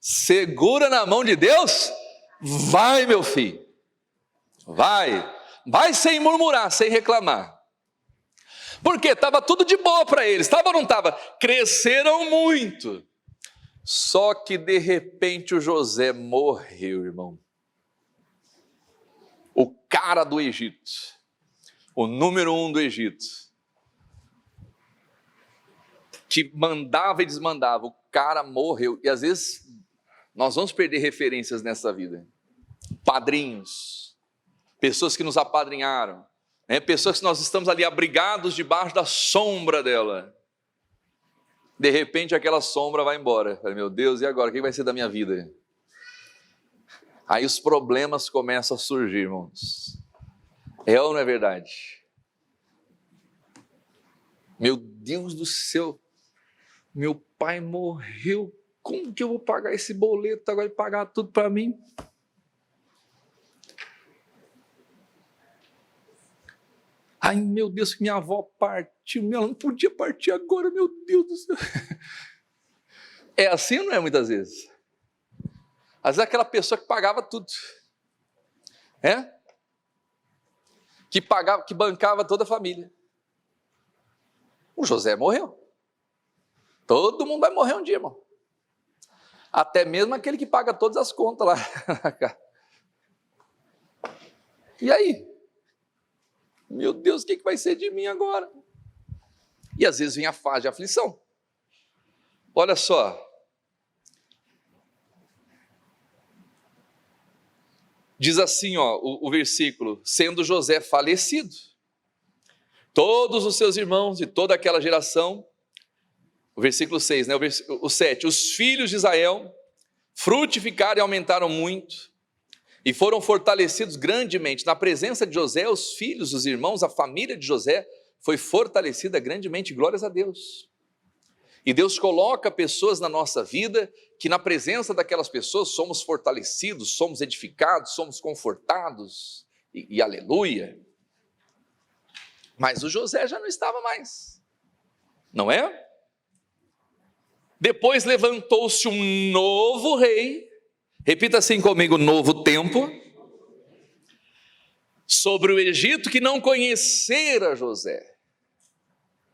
segura na mão de Deus, vai, meu filho, vai sem murmurar, sem reclamar. Porque estava tudo de boa para eles, estava ou não estava? Cresceram muito. Só que de repente o José morreu, irmão. O cara do Egito, o número 1 do Egito, que mandava e desmandava, o cara morreu. E às vezes nós vamos perder referências nessa vida. Padrinhos, pessoas que nos apadrinharam, pessoas que nós estamos ali abrigados debaixo da sombra dela. De repente aquela sombra vai embora. Falei, meu Deus, e agora? O que vai ser da minha vida? Aí os problemas começam a surgir, irmãos. É ou não é verdade? Meu Deus do céu, meu pai morreu, como que eu vou pagar esse boleto agora e pagar tudo para mim? Ai, meu Deus, que minha avó partiu, ela não podia partir agora, meu Deus do céu. É assim ou não é muitas vezes? Às vezes aquela pessoa que pagava tudo, que bancava toda a família. O José morreu. Todo mundo vai morrer um dia, irmão. Até mesmo aquele que paga todas as contas lá. E aí? Meu Deus, o que vai ser de mim agora? E às vezes vem a fase de aflição. Olha só. Diz assim, o versículo: sendo José falecido, todos os seus irmãos e toda aquela geração, o versículo 6, o 7, os filhos de Israel frutificaram e aumentaram muito, e foram fortalecidos grandemente. Na presença de José, os filhos, os irmãos, a família de José foi fortalecida grandemente, glórias a Deus. E Deus coloca pessoas na nossa vida, que na presença daquelas pessoas somos fortalecidos, somos edificados, somos confortados, e aleluia. Mas o José já não estava mais, não é? Depois levantou-se um novo rei, repita assim comigo: novo tempo, sobre o Egito, que não conhecera José,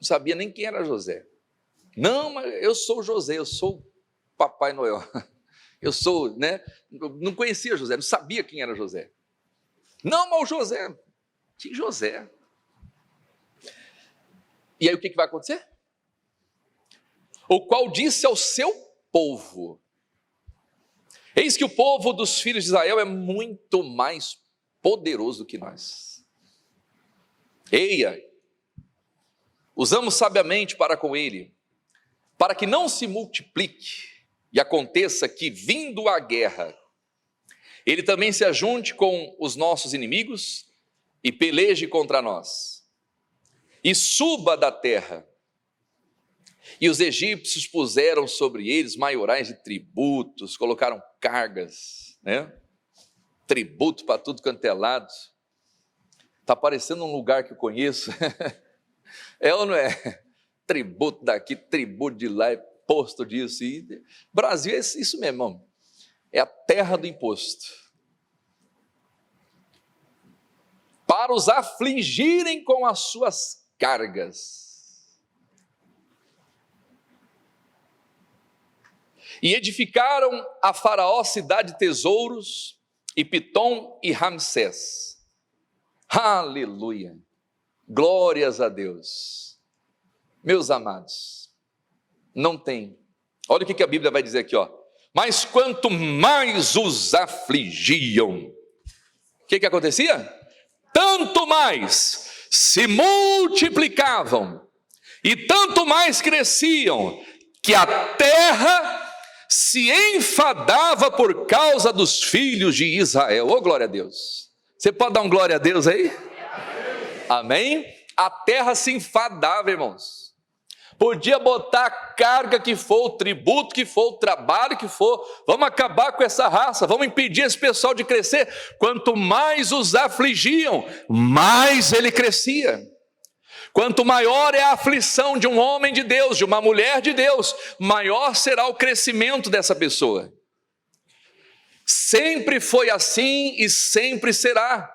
não sabia nem quem era José. Não, mas eu sou José, eu sou Papai Noel, eu sou, não conhecia José, não sabia quem era José. Não, mas o José, que José? E aí o que vai acontecer? O qual disse ao seu povo: eis que o povo dos filhos de Israel é muito mais poderoso do que nós. Eia, usamos sabiamente para com ele, para que não se multiplique, e aconteça que, vindo a guerra, ele também se ajunte com os nossos inimigos e peleje contra nós, e suba da terra. E os egípcios puseram sobre eles maiorais de tributos, colocaram cargas, tributo para tudo quanto é lado. Está parecendo um lugar que eu conheço. É ou não é? Tributo daqui, tributo de lá, imposto disso. E Brasil é isso mesmo, irmão. É a terra do imposto. Para os afligirem com as suas cargas. E edificaram a Faraó cidade de tesouros, e Pitom e Ramsés. Aleluia! Glórias a Deus. Meus amados, não tem. Olha o que a Bíblia vai dizer aqui, mas quanto mais os afligiam, o que acontecia? Tanto mais se multiplicavam, e tanto mais cresciam, que a terra se enfadava por causa dos filhos de Israel. Oh, glória a Deus. Você pode dar um glória a Deus aí? Amém? A terra se enfadava, irmãos. Podia botar a carga que for, o tributo que for, o trabalho que for. Vamos acabar com essa raça, vamos impedir esse pessoal de crescer. Quanto mais os afligiam, mais ele crescia. Quanto maior é a aflição de um homem de Deus, de uma mulher de Deus, maior será o crescimento dessa pessoa. Sempre foi assim e sempre será.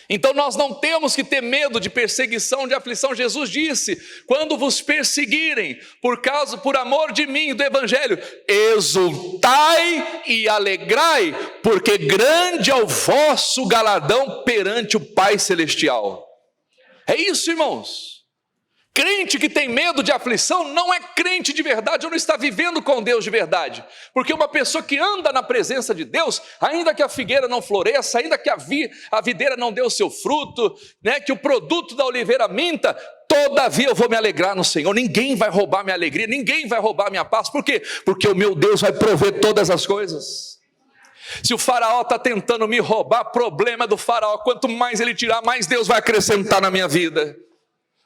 Então nós não temos que ter medo de perseguição, de aflição. Jesus disse: quando vos perseguirem por amor de mim e do evangelho, exultai e alegrai, porque grande é o vosso galardão perante o Pai Celestial. É isso, irmãos. Crente que tem medo de aflição não é crente de verdade, ou não está vivendo com Deus de verdade. Porque uma pessoa que anda na presença de Deus, ainda que a figueira não floresça, ainda que a videira não dê o seu fruto, que o produto da oliveira minta, todavia eu vou me alegrar no Senhor. Ninguém vai roubar minha alegria, ninguém vai roubar minha paz. Por quê? Porque o meu Deus vai prover todas as coisas. Se o faraó está tentando me roubar, problema do faraó. Quanto mais ele tirar, mais Deus vai acrescentar na minha vida.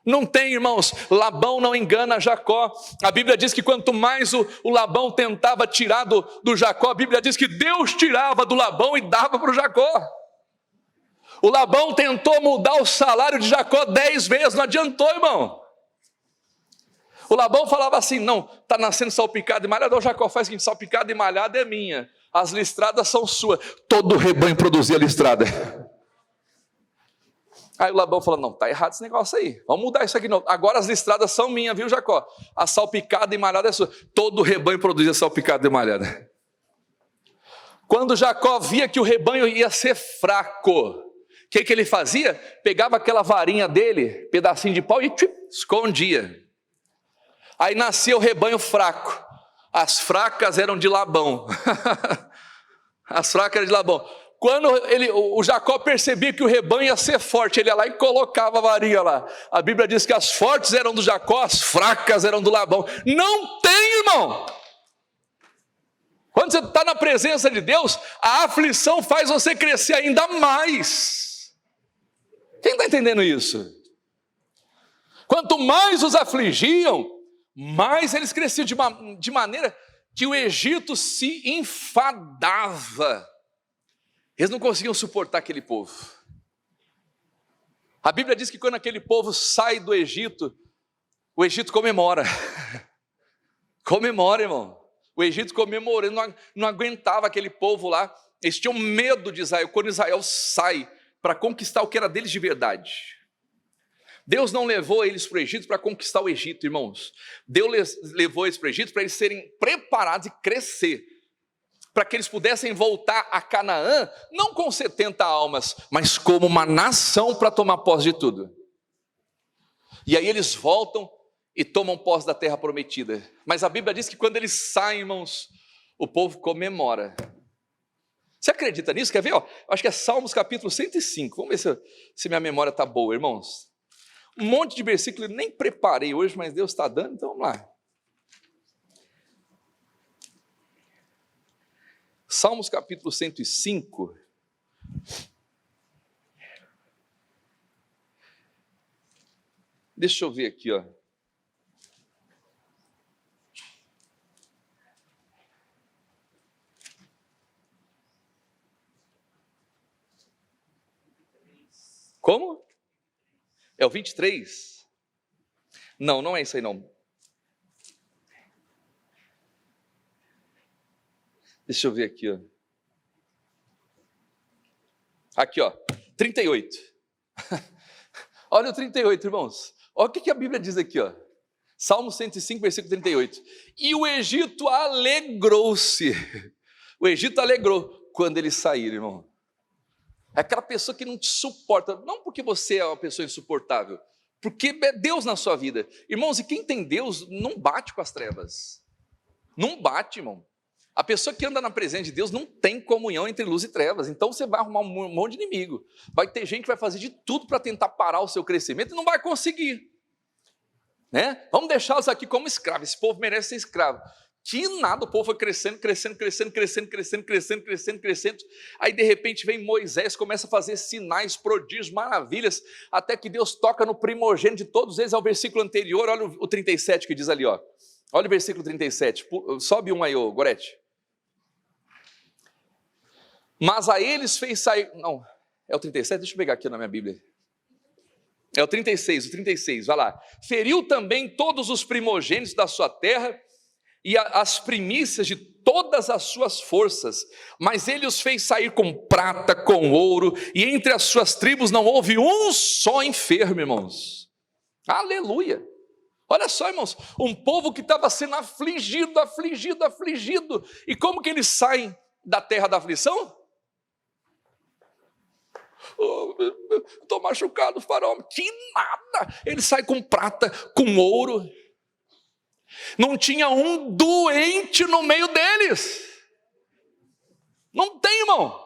Não tem, irmãos, Labão não engana Jacó. A Bíblia diz que quanto mais o Labão tentava tirar do Jacó, a Bíblia diz que Deus tirava do Labão e dava para o Jacó. O Labão tentou mudar o salário de Jacó 10 vezes, não adiantou, irmão. O Labão falava assim, não, está nascendo salpicado e malhado. O Jacó faz o seguinte, salpicado e malhado é minha, as listradas são suas. Todo o rebanho produzia listrada. Aí o Labão falou, não, está errado esse negócio aí, vamos mudar isso aqui não. Agora as listradas são minhas, viu, Jacó? A salpicada e malhada é sua. Todo o rebanho produzia salpicada e malhada. Quando Jacó via que o rebanho ia ser fraco, o que ele fazia? Pegava aquela varinha dele, pedacinho de pau e escondia. Aí nascia o rebanho fraco. As fracas eram de Labão. As fracas eram de Labão. Quando o Jacó percebia que o rebanho ia ser forte, ele ia lá e colocava a varinha lá. A Bíblia diz que as fortes eram do Jacó, as fracas eram do Labão. Não tem, irmão. Quando você está na presença de Deus, a aflição faz você crescer ainda mais. Quem está entendendo isso? Quanto mais os afligiam, mais eles cresciam de maneira que o Egito se enfadava. Eles não conseguiam suportar aquele povo. A Bíblia diz que quando aquele povo sai do Egito, o Egito comemora. Comemora, irmão. O Egito comemorou, não aguentava aquele povo lá. Eles tinham medo de Israel. Quando Israel sai para conquistar o que era deles de verdade. Deus não levou eles para o Egito para conquistar o Egito, irmãos. Deus levou eles para o Egito para eles serem preparados e crescer. Para que eles pudessem voltar a Canaã, não com 70 almas, mas como uma nação para tomar posse de tudo. E aí eles voltam e tomam posse da terra prometida. Mas a Bíblia diz que quando eles saem, irmãos, o povo comemora. Você acredita nisso? Quer ver? Ó, acho que é Salmos capítulo 105. Vamos ver se minha memória está boa, irmãos. Um monte de versículo eu nem preparei hoje, mas Deus está dando, então vamos lá. Salmos capítulo 105. Deixa eu ver aqui, ó. Como? É o 23? Não, não é isso aí não. Deixa eu ver aqui, ó. Aqui, ó, 38. Olha o 38, irmãos. Olha o que a Bíblia diz aqui, ó. Salmo 105, versículo 38. E o Egito alegrou-se. O Egito alegrou quando eles saíram, irmão. É aquela pessoa que não te suporta, não porque você é uma pessoa insuportável, porque é Deus na sua vida. Irmãos, e quem tem Deus não bate com as trevas. Não bate, irmão. A pessoa que anda na presença de Deus não tem comunhão entre luz e trevas. Então você vai arrumar um monte de inimigo. Vai ter gente que vai fazer de tudo para tentar parar o seu crescimento e não vai conseguir. Né? Vamos deixá-los aqui como escravos. Esse povo merece ser escravo. Que nada, o povo foi crescendo. Aí de repente vem Moisés, começa a fazer sinais, prodígios, maravilhas, até que Deus toca no primogênito de todos eles. É o versículo anterior, olha o 37 que diz ali, ó. Olha o versículo 37, sobe um aí, ô Gorete. Mas a eles fez sair, não, é o 37, deixa eu pegar aqui na minha Bíblia. É o 36, vai lá. Feriu também todos os primogênitos da sua terra e as primícias de todas as suas forças, mas ele os fez sair com prata, com ouro, e entre as suas tribos não houve um só enfermo, irmãos. Aleluia! Olha só, irmãos, um povo que estava sendo afligido, e como que eles saem da terra da aflição? Estou machucado, faraó. Que nada! Ele sai com prata, com ouro. Não tinha um doente no meio deles. Não tem, irmão.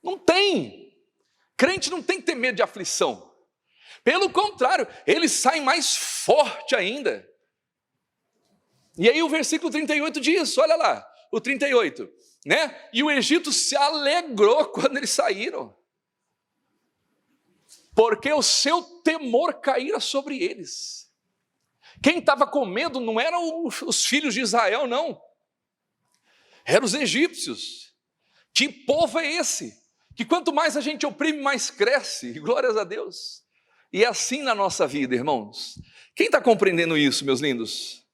Não tem. Crente não tem que ter medo de aflição. Pelo contrário, eles saem mais forte ainda. E aí o versículo 38 diz, olha lá, o 38, né? E o Egito se alegrou quando eles saíram, porque o seu temor caíra sobre eles. Quem estava com medo não eram os filhos de Israel, não. Eram os egípcios. Que povo é esse? que quanto mais a gente oprime, mais cresce, e glórias a Deus. E é assim na nossa vida, irmãos. Quem está compreendendo isso, meus lindos?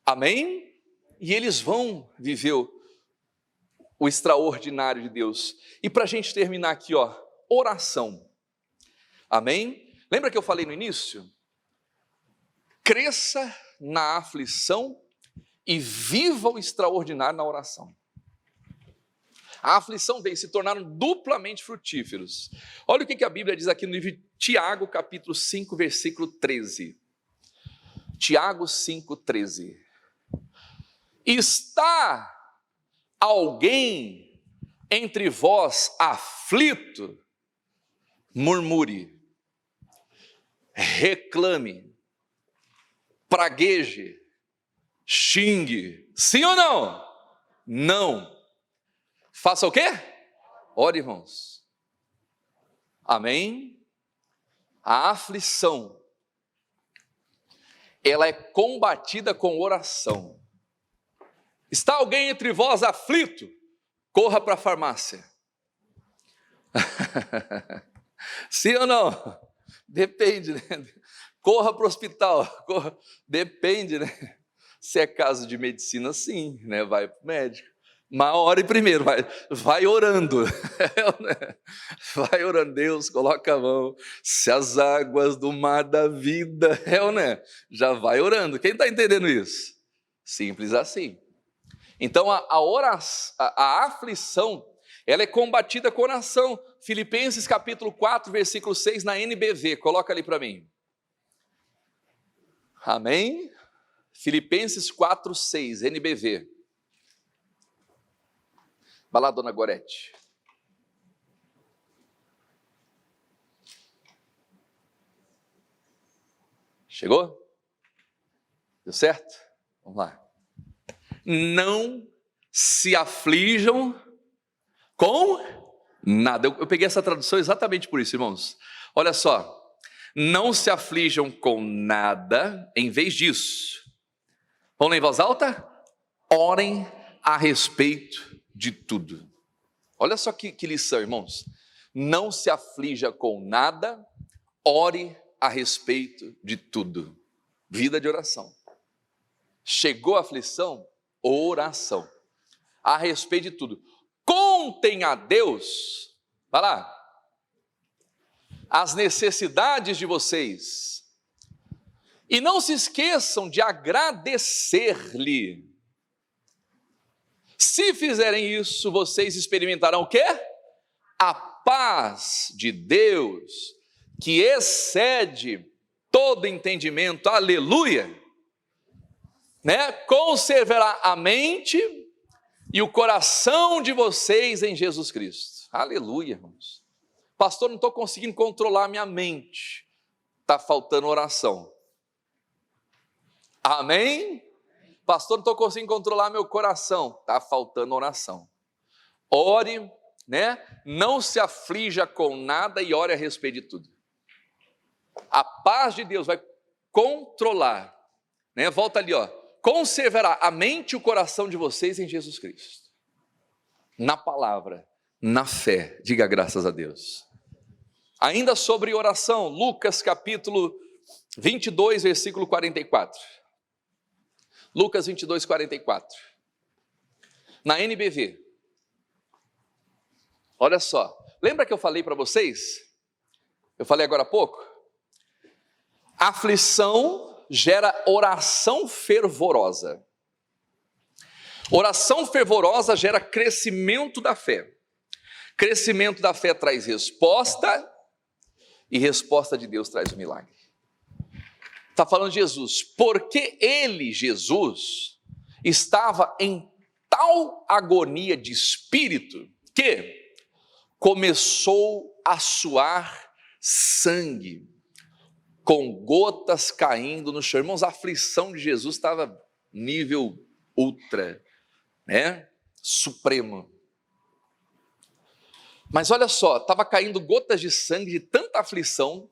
Amém? E eles vão viver o extraordinário de Deus. E para a gente terminar aqui, ó, oração. Amém? Lembra que eu falei no início? Cresça na aflição e viva o extraordinário na oração. A aflição deles se tornaram duplamente frutíferos. Olha o que a Bíblia diz aqui no livro de Tiago, capítulo 5, versículo 13. Tiago 5, 13. Está alguém entre vós aflito? Murmure, reclame, pragueje, xingue. Sim ou não? Não. Faça o quê? Ore, irmãos. Amém? A aflição, ela é combatida com oração. Está alguém entre vós aflito? Corra para a farmácia. Sim ou não? Depende, né? Corra para o hospital. Corra. Depende, né? Se é caso de medicina, sim, né? Vai para o médico. Mas ore primeiro, vai orando. Vai orando, Deus, coloca a mão. Se as águas do mar da vida, né? Já vai orando. Quem está entendendo isso? Simples assim. Então a aflição, ela é combatida com oração. Filipenses capítulo 4, versículo 6 na NBV, coloca ali para mim. Amém? Filipenses 4, 6, NBV. Vai lá, dona Gorete. Chegou? Deu certo? Vamos lá. Não se aflijam com nada. Eu peguei essa tradução exatamente por isso, irmãos. Olha só. Não se aflijam com nada, em vez disso. Vamos ler em voz alta? Orem a respeito de tudo. Olha só que lição, irmãos. Não se aflija com nada, ore a respeito de tudo. Vida de oração. Chegou a aflição? Oração. A respeito de tudo. Contem a Deus, vai lá, as necessidades de vocês. E não se esqueçam de agradecer-lhe. Se fizerem isso, vocês experimentarão o quê? A paz de Deus, que excede todo entendimento, aleluia, né? Conservará a mente e o coração de vocês em Jesus Cristo, aleluia, irmãos. Pastor, não estou conseguindo controlar a minha mente, está faltando oração, amém? Pastor, não estou conseguindo controlar meu coração, está faltando oração. Ore, né? Não se aflija com nada e ore a respeito de tudo. A paz de Deus vai controlar, né? Volta ali, ó. Conservará a mente e o coração de vocês em Jesus Cristo. Na palavra, na fé, diga graças a Deus. Ainda sobre oração, Lucas capítulo 22, versículo 44. Lucas 22, 44. Na NBV. Olha só. Lembra que eu falei para vocês? Eu falei agora há pouco? Aflição gera oração fervorosa. Oração fervorosa gera crescimento da fé. Crescimento da fé traz resposta. E resposta de Deus traz o milagre. Está falando de Jesus, porque ele, Jesus, estava em tal agonia de espírito, que começou a suar sangue, com gotas caindo no chão. Irmãos, a aflição de Jesus estava nível ultra, né? Supremo. Mas olha só, estava caindo gotas de sangue de tanta aflição,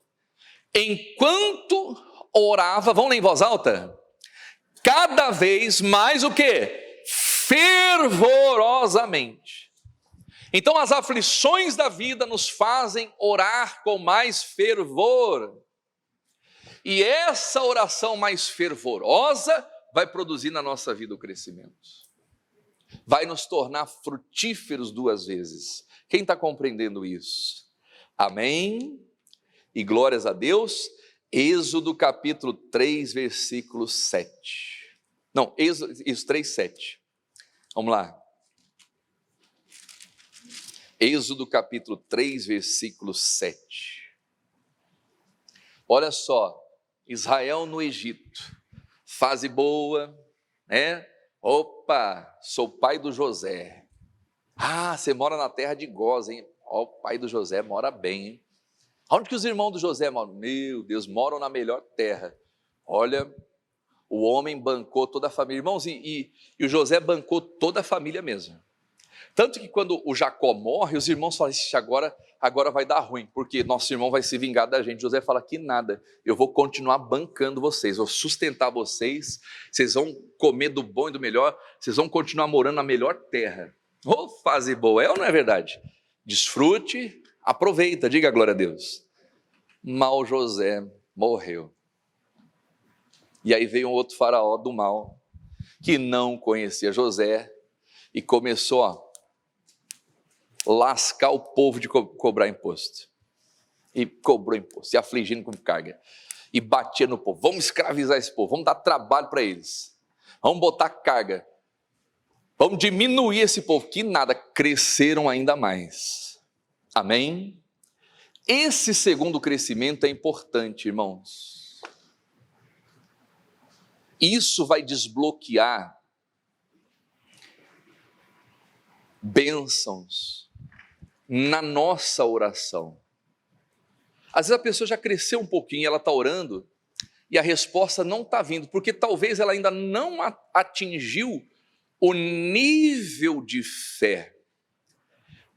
enquanto orava, vamos ler em voz alta? Cada vez mais o quê? Fervorosamente. Então as aflições da vida nos fazem orar com mais fervor. E essa oração mais fervorosa vai produzir na nossa vida o crescimento. Vai nos tornar frutíferos 2 vezes. Quem está compreendendo isso? Amém? E glórias a Deus. Êxodo capítulo 3, versículo 7. Não, Êxodo 3, 7. Vamos lá. Êxodo capítulo 3, versículo 7. Olha só, Israel no Egito, fase boa, né? Opa, sou pai do José. Ah, você mora na terra de Gós, hein? Ó, o pai do José mora bem, hein? Onde que os irmãos do José moram? Meu Deus, moram na melhor terra. Olha, o homem bancou toda a família. Irmãos, e o José bancou toda a família mesmo. Tanto que quando o Jacó morre, os irmãos falam, agora vai dar ruim, porque nosso irmão vai se vingar da gente. José fala, que nada, eu vou continuar bancando vocês, vou sustentar vocês, vocês vão comer do bom e do melhor, vocês vão continuar morando na melhor terra. Ô, fase boa, é ou não é verdade? Desfrute, aproveita, diga glória a Deus. Mal José morreu. E aí veio um outro faraó do mal, que não conhecia José, e começou a lascar o povo de cobrar imposto. E cobrou imposto, e afligindo com carga. E batia no povo. Vamos escravizar esse povo, vamos dar trabalho para eles. Vamos botar carga. Vamos diminuir esse povo. Que nada, cresceram ainda mais. Amém? Esse segundo crescimento é importante, irmãos. Isso vai desbloquear bênçãos na nossa oração. Às vezes a pessoa já cresceu um pouquinho, ela está orando e a resposta não está vindo, porque talvez ela ainda não atingiu o nível de fé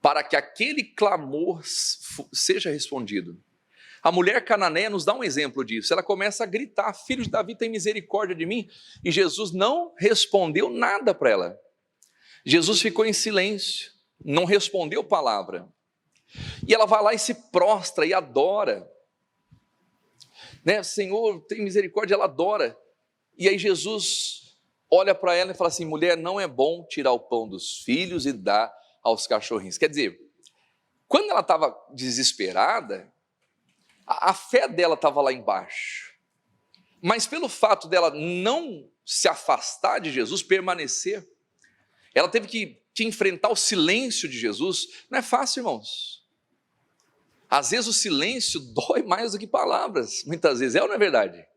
para que aquele clamor seja respondido. A mulher cananeia nos dá um exemplo disso. Ela começa a gritar, filho de Davi, tem misericórdia de mim. E Jesus não respondeu nada para ela. Jesus ficou em silêncio, não respondeu palavra. E ela vai lá e se prostra e adora. Né? Senhor, tem misericórdia, ela adora. E aí Jesus olha para ela e fala assim, mulher, não é bom tirar o pão dos filhos e dar aos cachorrinhos. Quer dizer, quando ela estava desesperada, a fé dela estava lá embaixo. Mas pelo fato dela não se afastar de Jesus, permanecer, ela teve que enfrentar o silêncio de Jesus. Não é fácil, irmãos. Às vezes o silêncio dói mais do que palavras. Muitas vezes, é ou não é verdade?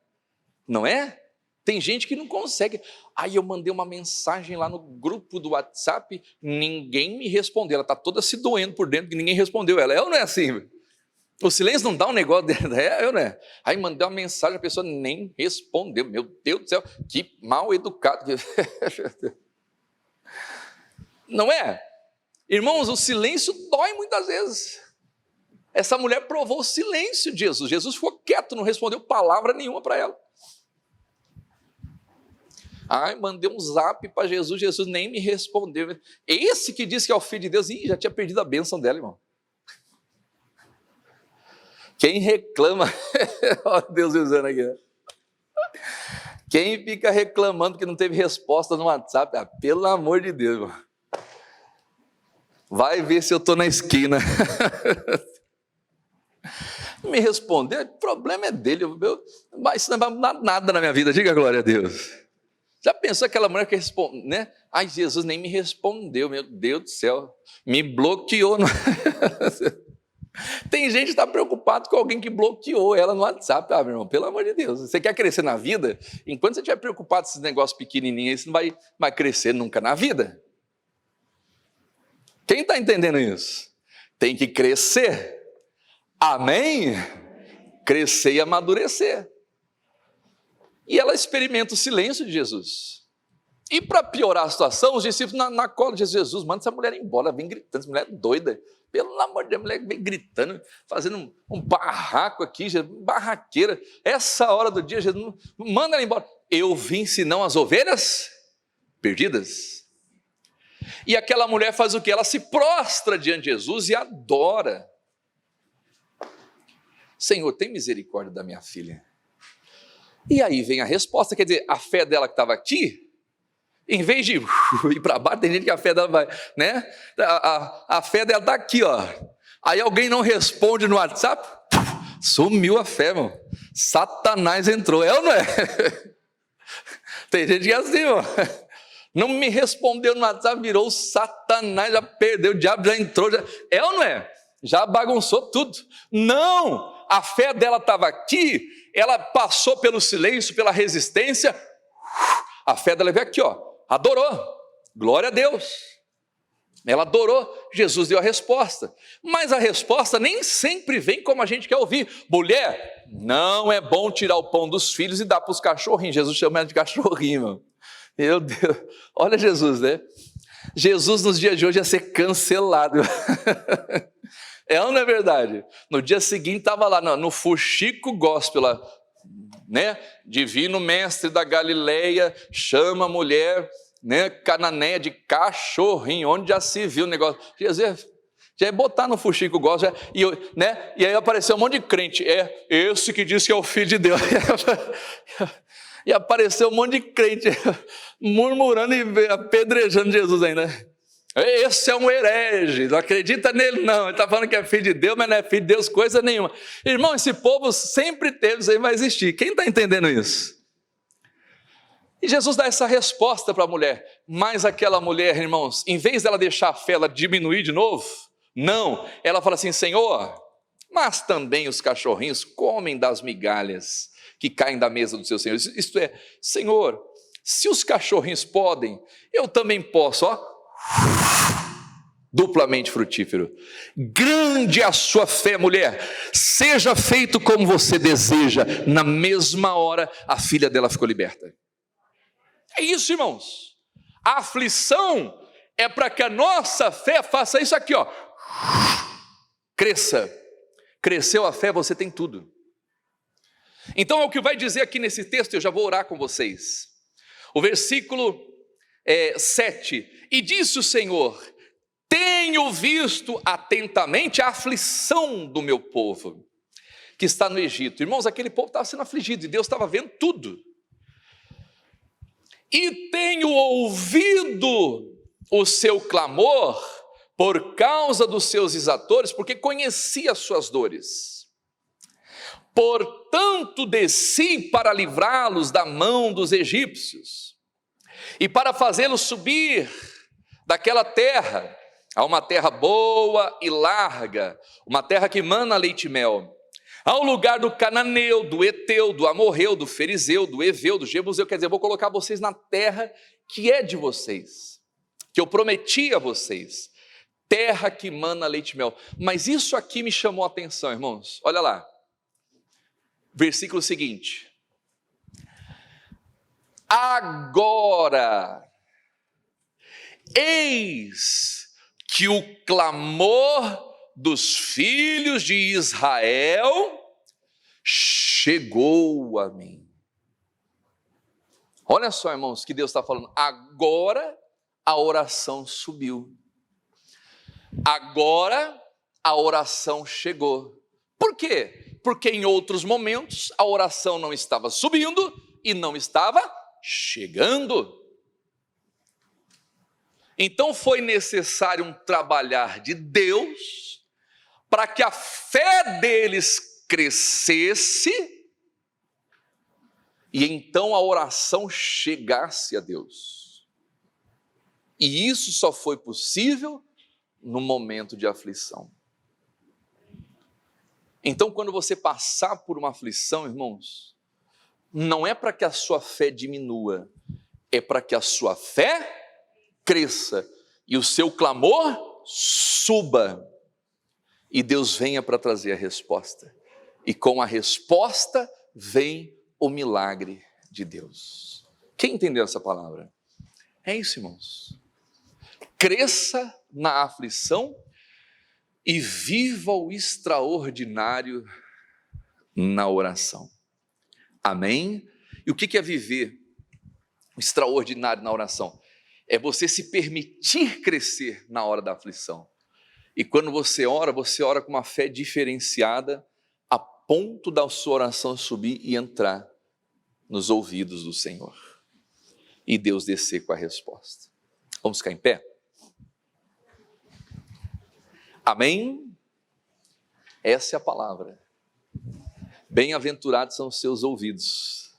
Não é? Tem gente que não consegue. Aí eu mandei uma mensagem lá no grupo do WhatsApp, ninguém me respondeu. Ela está toda se doendo por dentro, que ninguém respondeu ela. É ou não é assim? O silêncio não dá um negócio dela, é ou não é? Aí mandei uma mensagem, a pessoa nem respondeu. Meu Deus do céu, que mal educado. Não é? Irmãos, o silêncio dói muitas vezes. Essa mulher provou o silêncio de Jesus. Jesus ficou quieto, não respondeu palavra nenhuma para ela. Ai, mandei um zap para Jesus, Jesus nem me respondeu. Esse que disse que é o filho de Deus, já tinha perdido a bênção dela, irmão. Quem reclama, olha Deus usando aqui, né? Quem fica reclamando que não teve resposta no WhatsApp, pelo amor de Deus, irmão. Vai ver se eu estou na esquina. Me respondeu, o problema é dele, mas isso não vai mudar nada na minha vida, diga glória a Deus. Já pensou aquela mulher que responde, né? Ai, Jesus nem me respondeu, meu Deus do céu, me bloqueou. Tem gente que está preocupado com alguém que bloqueou ela no WhatsApp. Meu irmão, pelo amor de Deus, você quer crescer na vida? Enquanto você estiver preocupado com esses negócios pequenininhos, você não vai crescer nunca na vida. Quem está entendendo isso? Tem que crescer. Amém? Crescer e amadurecer. E ela experimenta o silêncio de Jesus. E para piorar a situação, os discípulos na cola de Jesus, manda essa mulher embora, ela vem gritando, essa mulher é doida. Pelo amor de Deus, a mulher vem gritando, fazendo um barraco aqui, barraqueira. Essa hora do dia, Jesus, manda ela embora. Eu vim senão as ovelhas perdidas. E aquela mulher faz o quê? Ela se prostra diante de Jesus e adora. Senhor, tem misericórdia da minha filha. E aí vem a resposta, quer dizer, a fé dela que estava aqui, em vez de ir para baixo, tem gente que a fé dela vai, né? A fé dela está aqui, ó. Aí alguém não responde no WhatsApp, sumiu a fé, irmão. Satanás entrou, é ou não é? Tem gente que é assim, irmão. Não me respondeu no WhatsApp, virou Satanás, já perdeu, o diabo já entrou, é ou não é? Já bagunçou tudo. Não, a fé dela estava aqui, ela passou pelo silêncio, pela resistência, a fé dela veio aqui, ó, adorou, glória a Deus. Ela adorou, Jesus deu a resposta, mas a resposta nem sempre vem como a gente quer ouvir. Mulher, não é bom tirar o pão dos filhos e dar para os cachorrinhos. Jesus chama ela de cachorrinho, meu. Meu Deus, olha Jesus, né? Jesus nos dias de hoje ia ser cancelado. É ou não é verdade? No dia seguinte estava lá no Fuxico Gospel, lá, né? Divino mestre da Galileia chama a mulher, né, cananeia de cachorrinho, onde já se viu o negócio. Jesus já ia botar no Fuxico Gospel, né? E aí apareceu um monte de crente, é esse que diz que é o Filho de Deus. E apareceu um monte de crente murmurando e apedrejando Jesus ainda. Esse é um herege, não acredita nele não, ele está falando que é filho de Deus, mas não é filho de Deus coisa nenhuma. Irmão, esse povo sempre teve, isso aí vai existir. Quem está entendendo isso? E Jesus dá essa resposta para a mulher, mas aquela mulher, irmãos, em vez dela deixar a fé ela diminuir de novo, não, ela fala assim, Senhor, mas também os cachorrinhos comem das migalhas que caem da mesa do seu Senhor. Isto é, Senhor, se os cachorrinhos podem, eu também posso, ó, duplamente frutífero. Grande é a sua fé, mulher, seja feito como você deseja. Na mesma hora, a filha dela ficou liberta. É isso, irmãos. A aflição é para que a nossa fé faça isso aqui, ó, cresça. Cresceu a fé, você tem tudo. Então é o que vai dizer aqui nesse texto, eu já vou orar com vocês. O versículo 7, e disse o Senhor, tenho visto atentamente a aflição do meu povo, que está no Egito. Irmãos, aquele povo estava sendo afligido, e Deus estava vendo tudo. E tenho ouvido o seu clamor, por causa dos seus exatores, porque conhecia as suas dores. Portanto desci para livrá-los da mão dos egípcios, e para fazê-los subir daquela terra, a uma terra boa e larga, uma terra que mana leite e mel, ao lugar do cananeu, do eteu, do amorreu, do ferizeu, do eveu, do jebuseu. Quer dizer, eu vou colocar vocês na terra que é de vocês, que eu prometi a vocês, terra que mana leite e mel. Mas isso aqui me chamou a atenção, irmãos, olha lá, versículo seguinte, agora, eis que o clamor dos filhos de Israel chegou a mim. Olha só, irmãos, que Deus está falando, agora a oração subiu, agora a oração chegou. Por quê? Porque em outros momentos a oração não estava subindo e não estava chegando. Então foi necessário um trabalhar de Deus para que a fé deles crescesse e então a oração chegasse a Deus. E isso só foi possível no momento de aflição. Então, quando você passar por uma aflição, irmãos, não é para que a sua fé diminua, é para que a sua fé cresça e o seu clamor suba e Deus venha para trazer a resposta. E com a resposta vem o milagre de Deus. Quem entendeu essa palavra? É isso, irmãos. Cresça na aflição e viva o extraordinário na oração. Amém? E o que é viver o extraordinário na oração? É você se permitir crescer na hora da aflição. E quando você ora com uma fé diferenciada, a ponto da sua oração subir e entrar nos ouvidos do Senhor. E Deus descer com a resposta. Vamos ficar em pé? Amém? Essa é a palavra. Bem-aventurados são os seus ouvidos,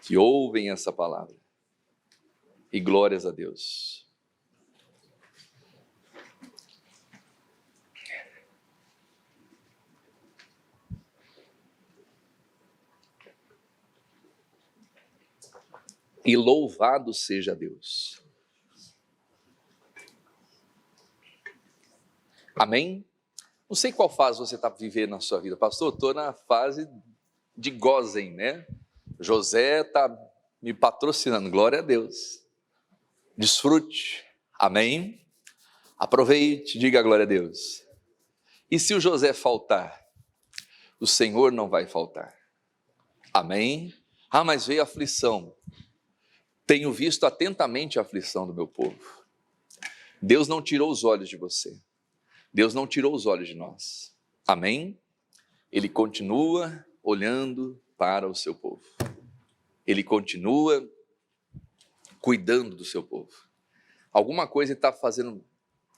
que ouvem essa palavra. E glórias a Deus. E louvado seja Deus. Amém? Não sei qual fase você está vivendo na sua vida, pastor. Estou na fase de Gósen, né? José está me patrocinando, glória a Deus. Desfrute, amém? Aproveite, diga glória a Deus. E se o José faltar, o Senhor não vai faltar, amém? Ah, mas veio a aflição. Tenho visto atentamente a aflição do meu povo. Deus não tirou os olhos de você. Deus não tirou os olhos de nós. Amém? Ele continua olhando para o seu povo. Ele continua cuidando do seu povo. Alguma coisa ele está fazendo,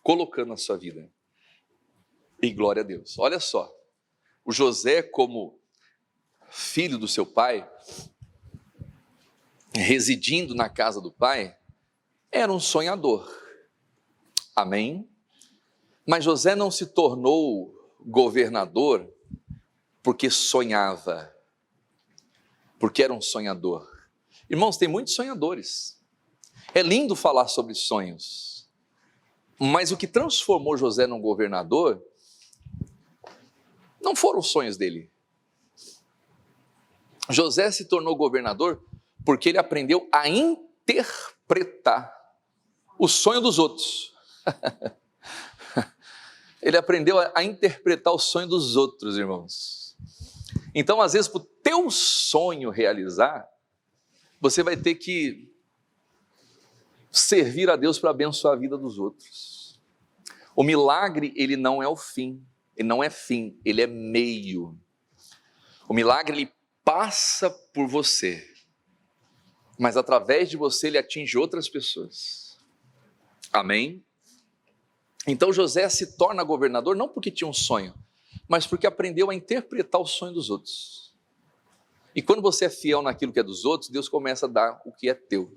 colocando na sua vida. E glória a Deus. Olha só, o José, como filho do seu pai, residindo na casa do pai, era um sonhador. Amém? Mas José não se tornou governador porque sonhava, porque era um sonhador. Irmãos, tem muitos sonhadores. É lindo falar sobre sonhos, mas o que transformou José num governador não foram os sonhos dele. José se tornou governador porque ele aprendeu a interpretar o sonho dos outros. Ele aprendeu a interpretar o sonho dos outros, irmãos. Então, às vezes, para o teu sonho realizar, você vai ter que servir a Deus para abençoar a vida dos outros. O milagre, ele não é o fim, ele não é fim, ele é meio. O milagre, ele passa por você, mas através de você ele atinge outras pessoas. Amém? Então José se torna governador não porque tinha um sonho, mas porque aprendeu a interpretar o sonho dos outros. E quando você é fiel naquilo que é dos outros, Deus começa a dar o que é teu.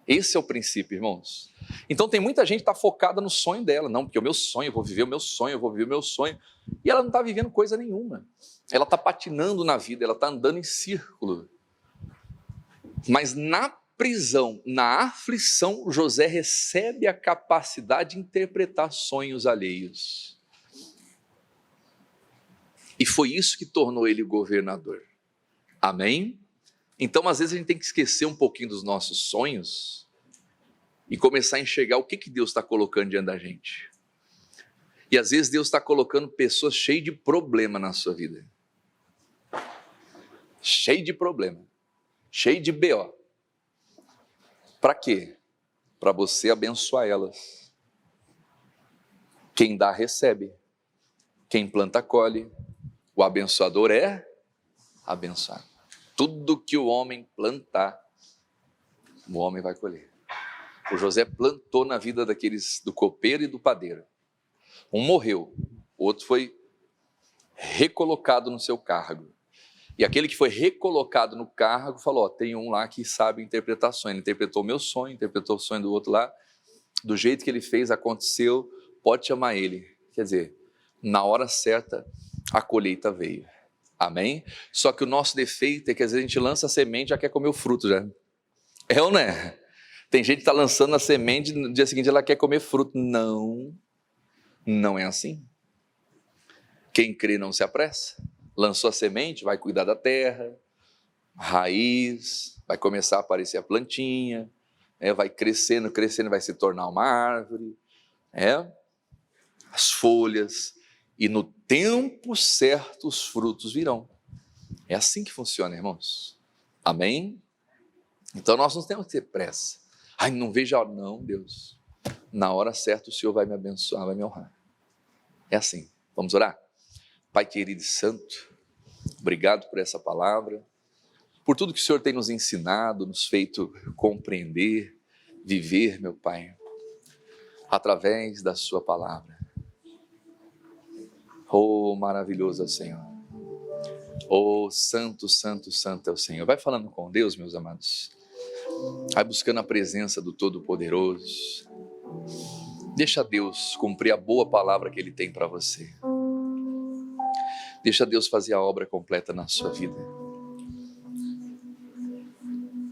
Esse é o princípio, irmãos. Então tem muita gente que está focada no sonho dela. Não, porque o meu sonho, eu vou viver o meu sonho, eu vou viver o meu sonho. E ela não está vivendo coisa nenhuma. Ela está patinando na vida, ela está andando em círculo. Mas na prisão, na aflição, José recebe a capacidade de interpretar sonhos alheios. E foi isso que tornou ele governador. Amém? Então, às vezes, a gente tem que esquecer um pouquinho dos nossos sonhos e começar a enxergar o que Deus está colocando diante da gente. E às vezes Deus está colocando pessoas cheias de problema na sua vida. Cheio de problema. Cheio de BO. Para quê? Para você abençoar elas. Quem dá, recebe. Quem planta, colhe. O abençoador é abençoado. Tudo que o homem plantar, o homem vai colher. O José plantou na vida do copeiro e do padeiro. Um morreu, o outro foi recolocado no seu cargo. E aquele que foi recolocado no cargo falou, tem um lá que sabe interpretar sonho. Ele interpretou o meu sonho, interpretou o sonho do outro lá. Do jeito que ele fez, aconteceu, pode chamar ele. Quer dizer, na hora certa, a colheita veio. Amém? Só que o nosso defeito é que às vezes a gente lança a semente e já quer comer o fruto já. É ou não é? Tem gente que está lançando a semente e no dia seguinte ela quer comer fruto. Não, não é assim. Quem crê não se apressa. Lançou a semente, vai cuidar da terra, raiz, vai começar a aparecer a plantinha, vai crescendo, crescendo, vai se tornar uma árvore, as folhas, e no tempo certo os frutos virão. É assim que funciona, irmãos. Amém? Então nós não temos que ter pressa. Ai, não vejo a hora. Não, Deus. Na hora certa o Senhor vai me abençoar, vai me honrar. É assim. Vamos orar? Pai querido e santo, obrigado por essa palavra, por tudo que o Senhor tem nos ensinado, nos feito compreender, viver, meu Pai, através da sua palavra. Oh, maravilhoso é o Senhor. Oh, santo, santo, santo é o Senhor. Vai falando com Deus, meus amados. Vai buscando a presença do Todo-Poderoso. Deixa Deus cumprir a boa palavra que Ele tem para você. Deixa Deus fazer a obra completa na sua vida.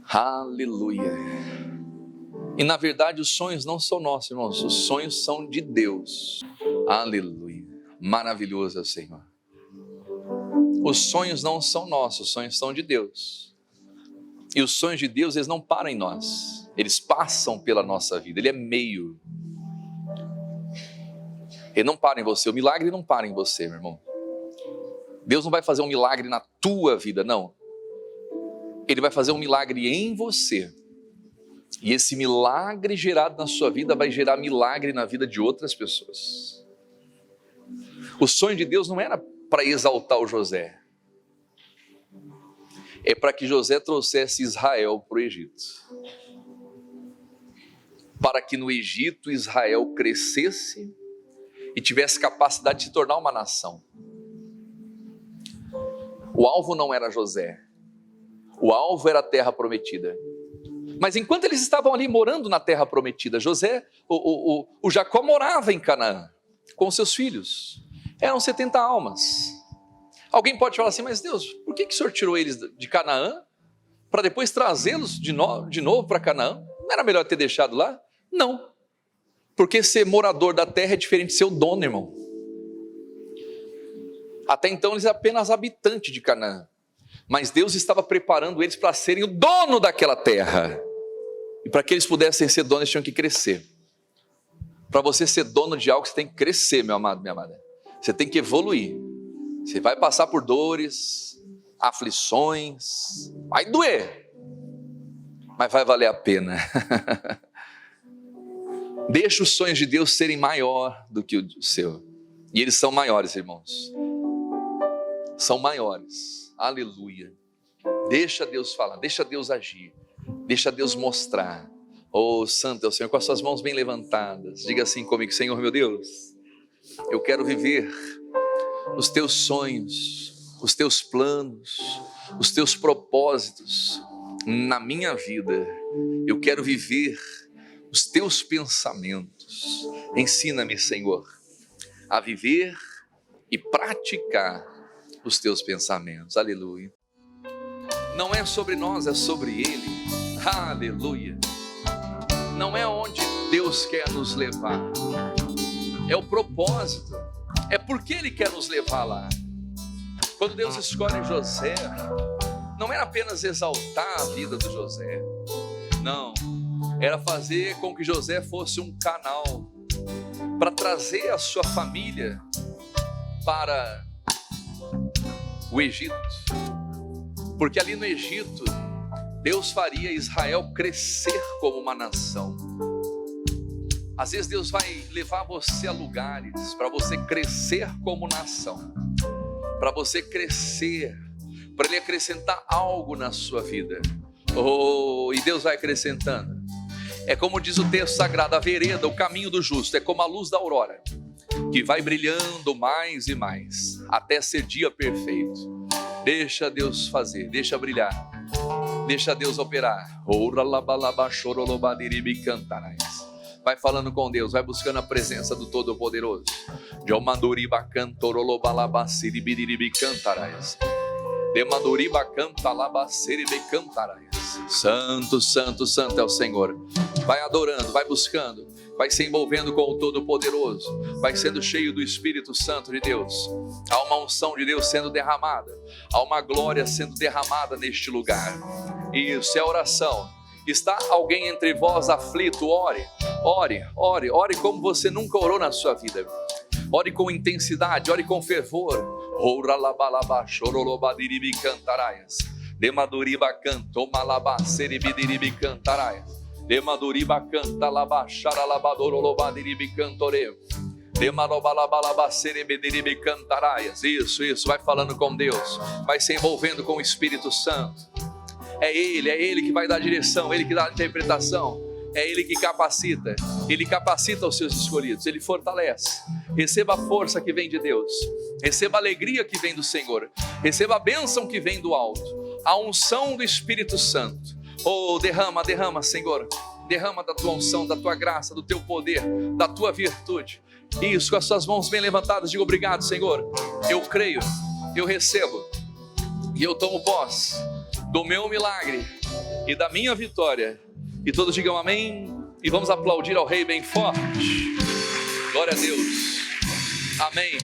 Aleluia. E na verdade os sonhos não são nossos, irmãos. Os sonhos são de Deus. Aleluia. Maravilhoso é o Senhor. Os sonhos não são nossos, os sonhos são de Deus. E os sonhos de Deus, eles não param em nós. Eles passam pela nossa vida. Ele é meio. Ele não para em você. O milagre não para em você, meu irmão. Deus não vai fazer um milagre na tua vida, não. Ele vai fazer um milagre em você. E esse milagre gerado na sua vida vai gerar milagre na vida de outras pessoas. O sonho de Deus não era para exaltar o José. É para que José trouxesse Israel para o Egito. Para que no Egito Israel crescesse e tivesse capacidade de se tornar uma nação. O alvo não era José. O alvo era a terra prometida. Mas enquanto eles estavam ali morando na terra prometida, o Jacó morava em Canaã com seus filhos. Eram 70 almas. Alguém pode falar assim, mas Deus, por que o Senhor tirou eles de Canaã para depois trazê-los de novo para Canaã? Não era melhor ter deixado lá? Não. Porque ser morador da terra é diferente de ser o dono, irmão. Até então eles eram apenas habitantes de Canaã. Mas Deus estava preparando eles para serem o dono daquela terra. E para que eles pudessem ser donos, eles tinham que crescer. Para você ser dono de algo, você tem que crescer, meu amado, minha amada. Você tem que evoluir. Você vai passar por dores, aflições, vai doer, mas vai valer a pena. Deixa os sonhos de Deus serem maior do que o seu. E eles são maiores, irmãos. São maiores. Aleluia. Deixa Deus falar, deixa Deus agir, deixa Deus mostrar. Oh, santo é o Senhor, com as suas mãos bem levantadas. Diga assim comigo, Senhor meu Deus, eu quero viver os teus sonhos, os teus planos, os teus propósitos na minha vida. Eu quero viver os teus pensamentos. Ensina-me, Senhor, a viver e praticar os teus pensamentos. Aleluia. Não é sobre nós, é sobre Ele. Aleluia. Não é onde Deus quer nos levar, é o propósito, é porque Ele quer nos levar lá. Quando Deus escolhe José, não era apenas exaltar a vida do José, não, era fazer com que José fosse um canal para trazer a sua família para o Egito, porque ali no Egito Deus faria Israel crescer como uma nação. Às vezes Deus vai levar você a lugares para você crescer como nação, para você crescer, para Ele acrescentar algo na sua vida. Oh, e Deus vai acrescentando. É como diz o texto sagrado, a vereda, o caminho do justo, é como a luz da aurora, que vai brilhando mais e mais, até ser dia perfeito. Deixa Deus fazer, deixa brilhar. Deixa Deus operar. Vai falando com Deus, vai buscando a presença do Todo-Poderoso. Santo, santo, santo é o Senhor. Vai adorando, vai buscando, vai se envolvendo com o Todo-Poderoso, vai sendo cheio do Espírito Santo de Deus. Há uma unção de Deus sendo derramada, há uma glória sendo derramada neste lugar. Isso é oração. Está alguém entre vós aflito? Ore, ore, ore, ore como você nunca orou na sua vida. Ore com intensidade, ore com fervor. Demaduriba canta labaxara labadorolobadiribi cantore. Demarobalabalabaceribe cantaraias. Isso, vai falando com Deus, vai se envolvendo com o Espírito Santo. É Ele que vai dar direção, Ele que dá a interpretação, é Ele que capacita, Ele capacita os seus escolhidos, Ele fortalece. Receba a força que vem de Deus, receba a alegria que vem do Senhor, receba a bênção que vem do alto, a unção do Espírito Santo. Oh, derrama, Senhor, derrama da tua unção, da tua graça, do teu poder, da tua virtude. Isso, com as suas mãos bem levantadas, diga obrigado, Senhor. Eu creio, eu recebo e eu tomo posse do meu milagre e da minha vitória. E todos digam amém. E vamos aplaudir ao Rei bem forte. Glória a Deus. Amém.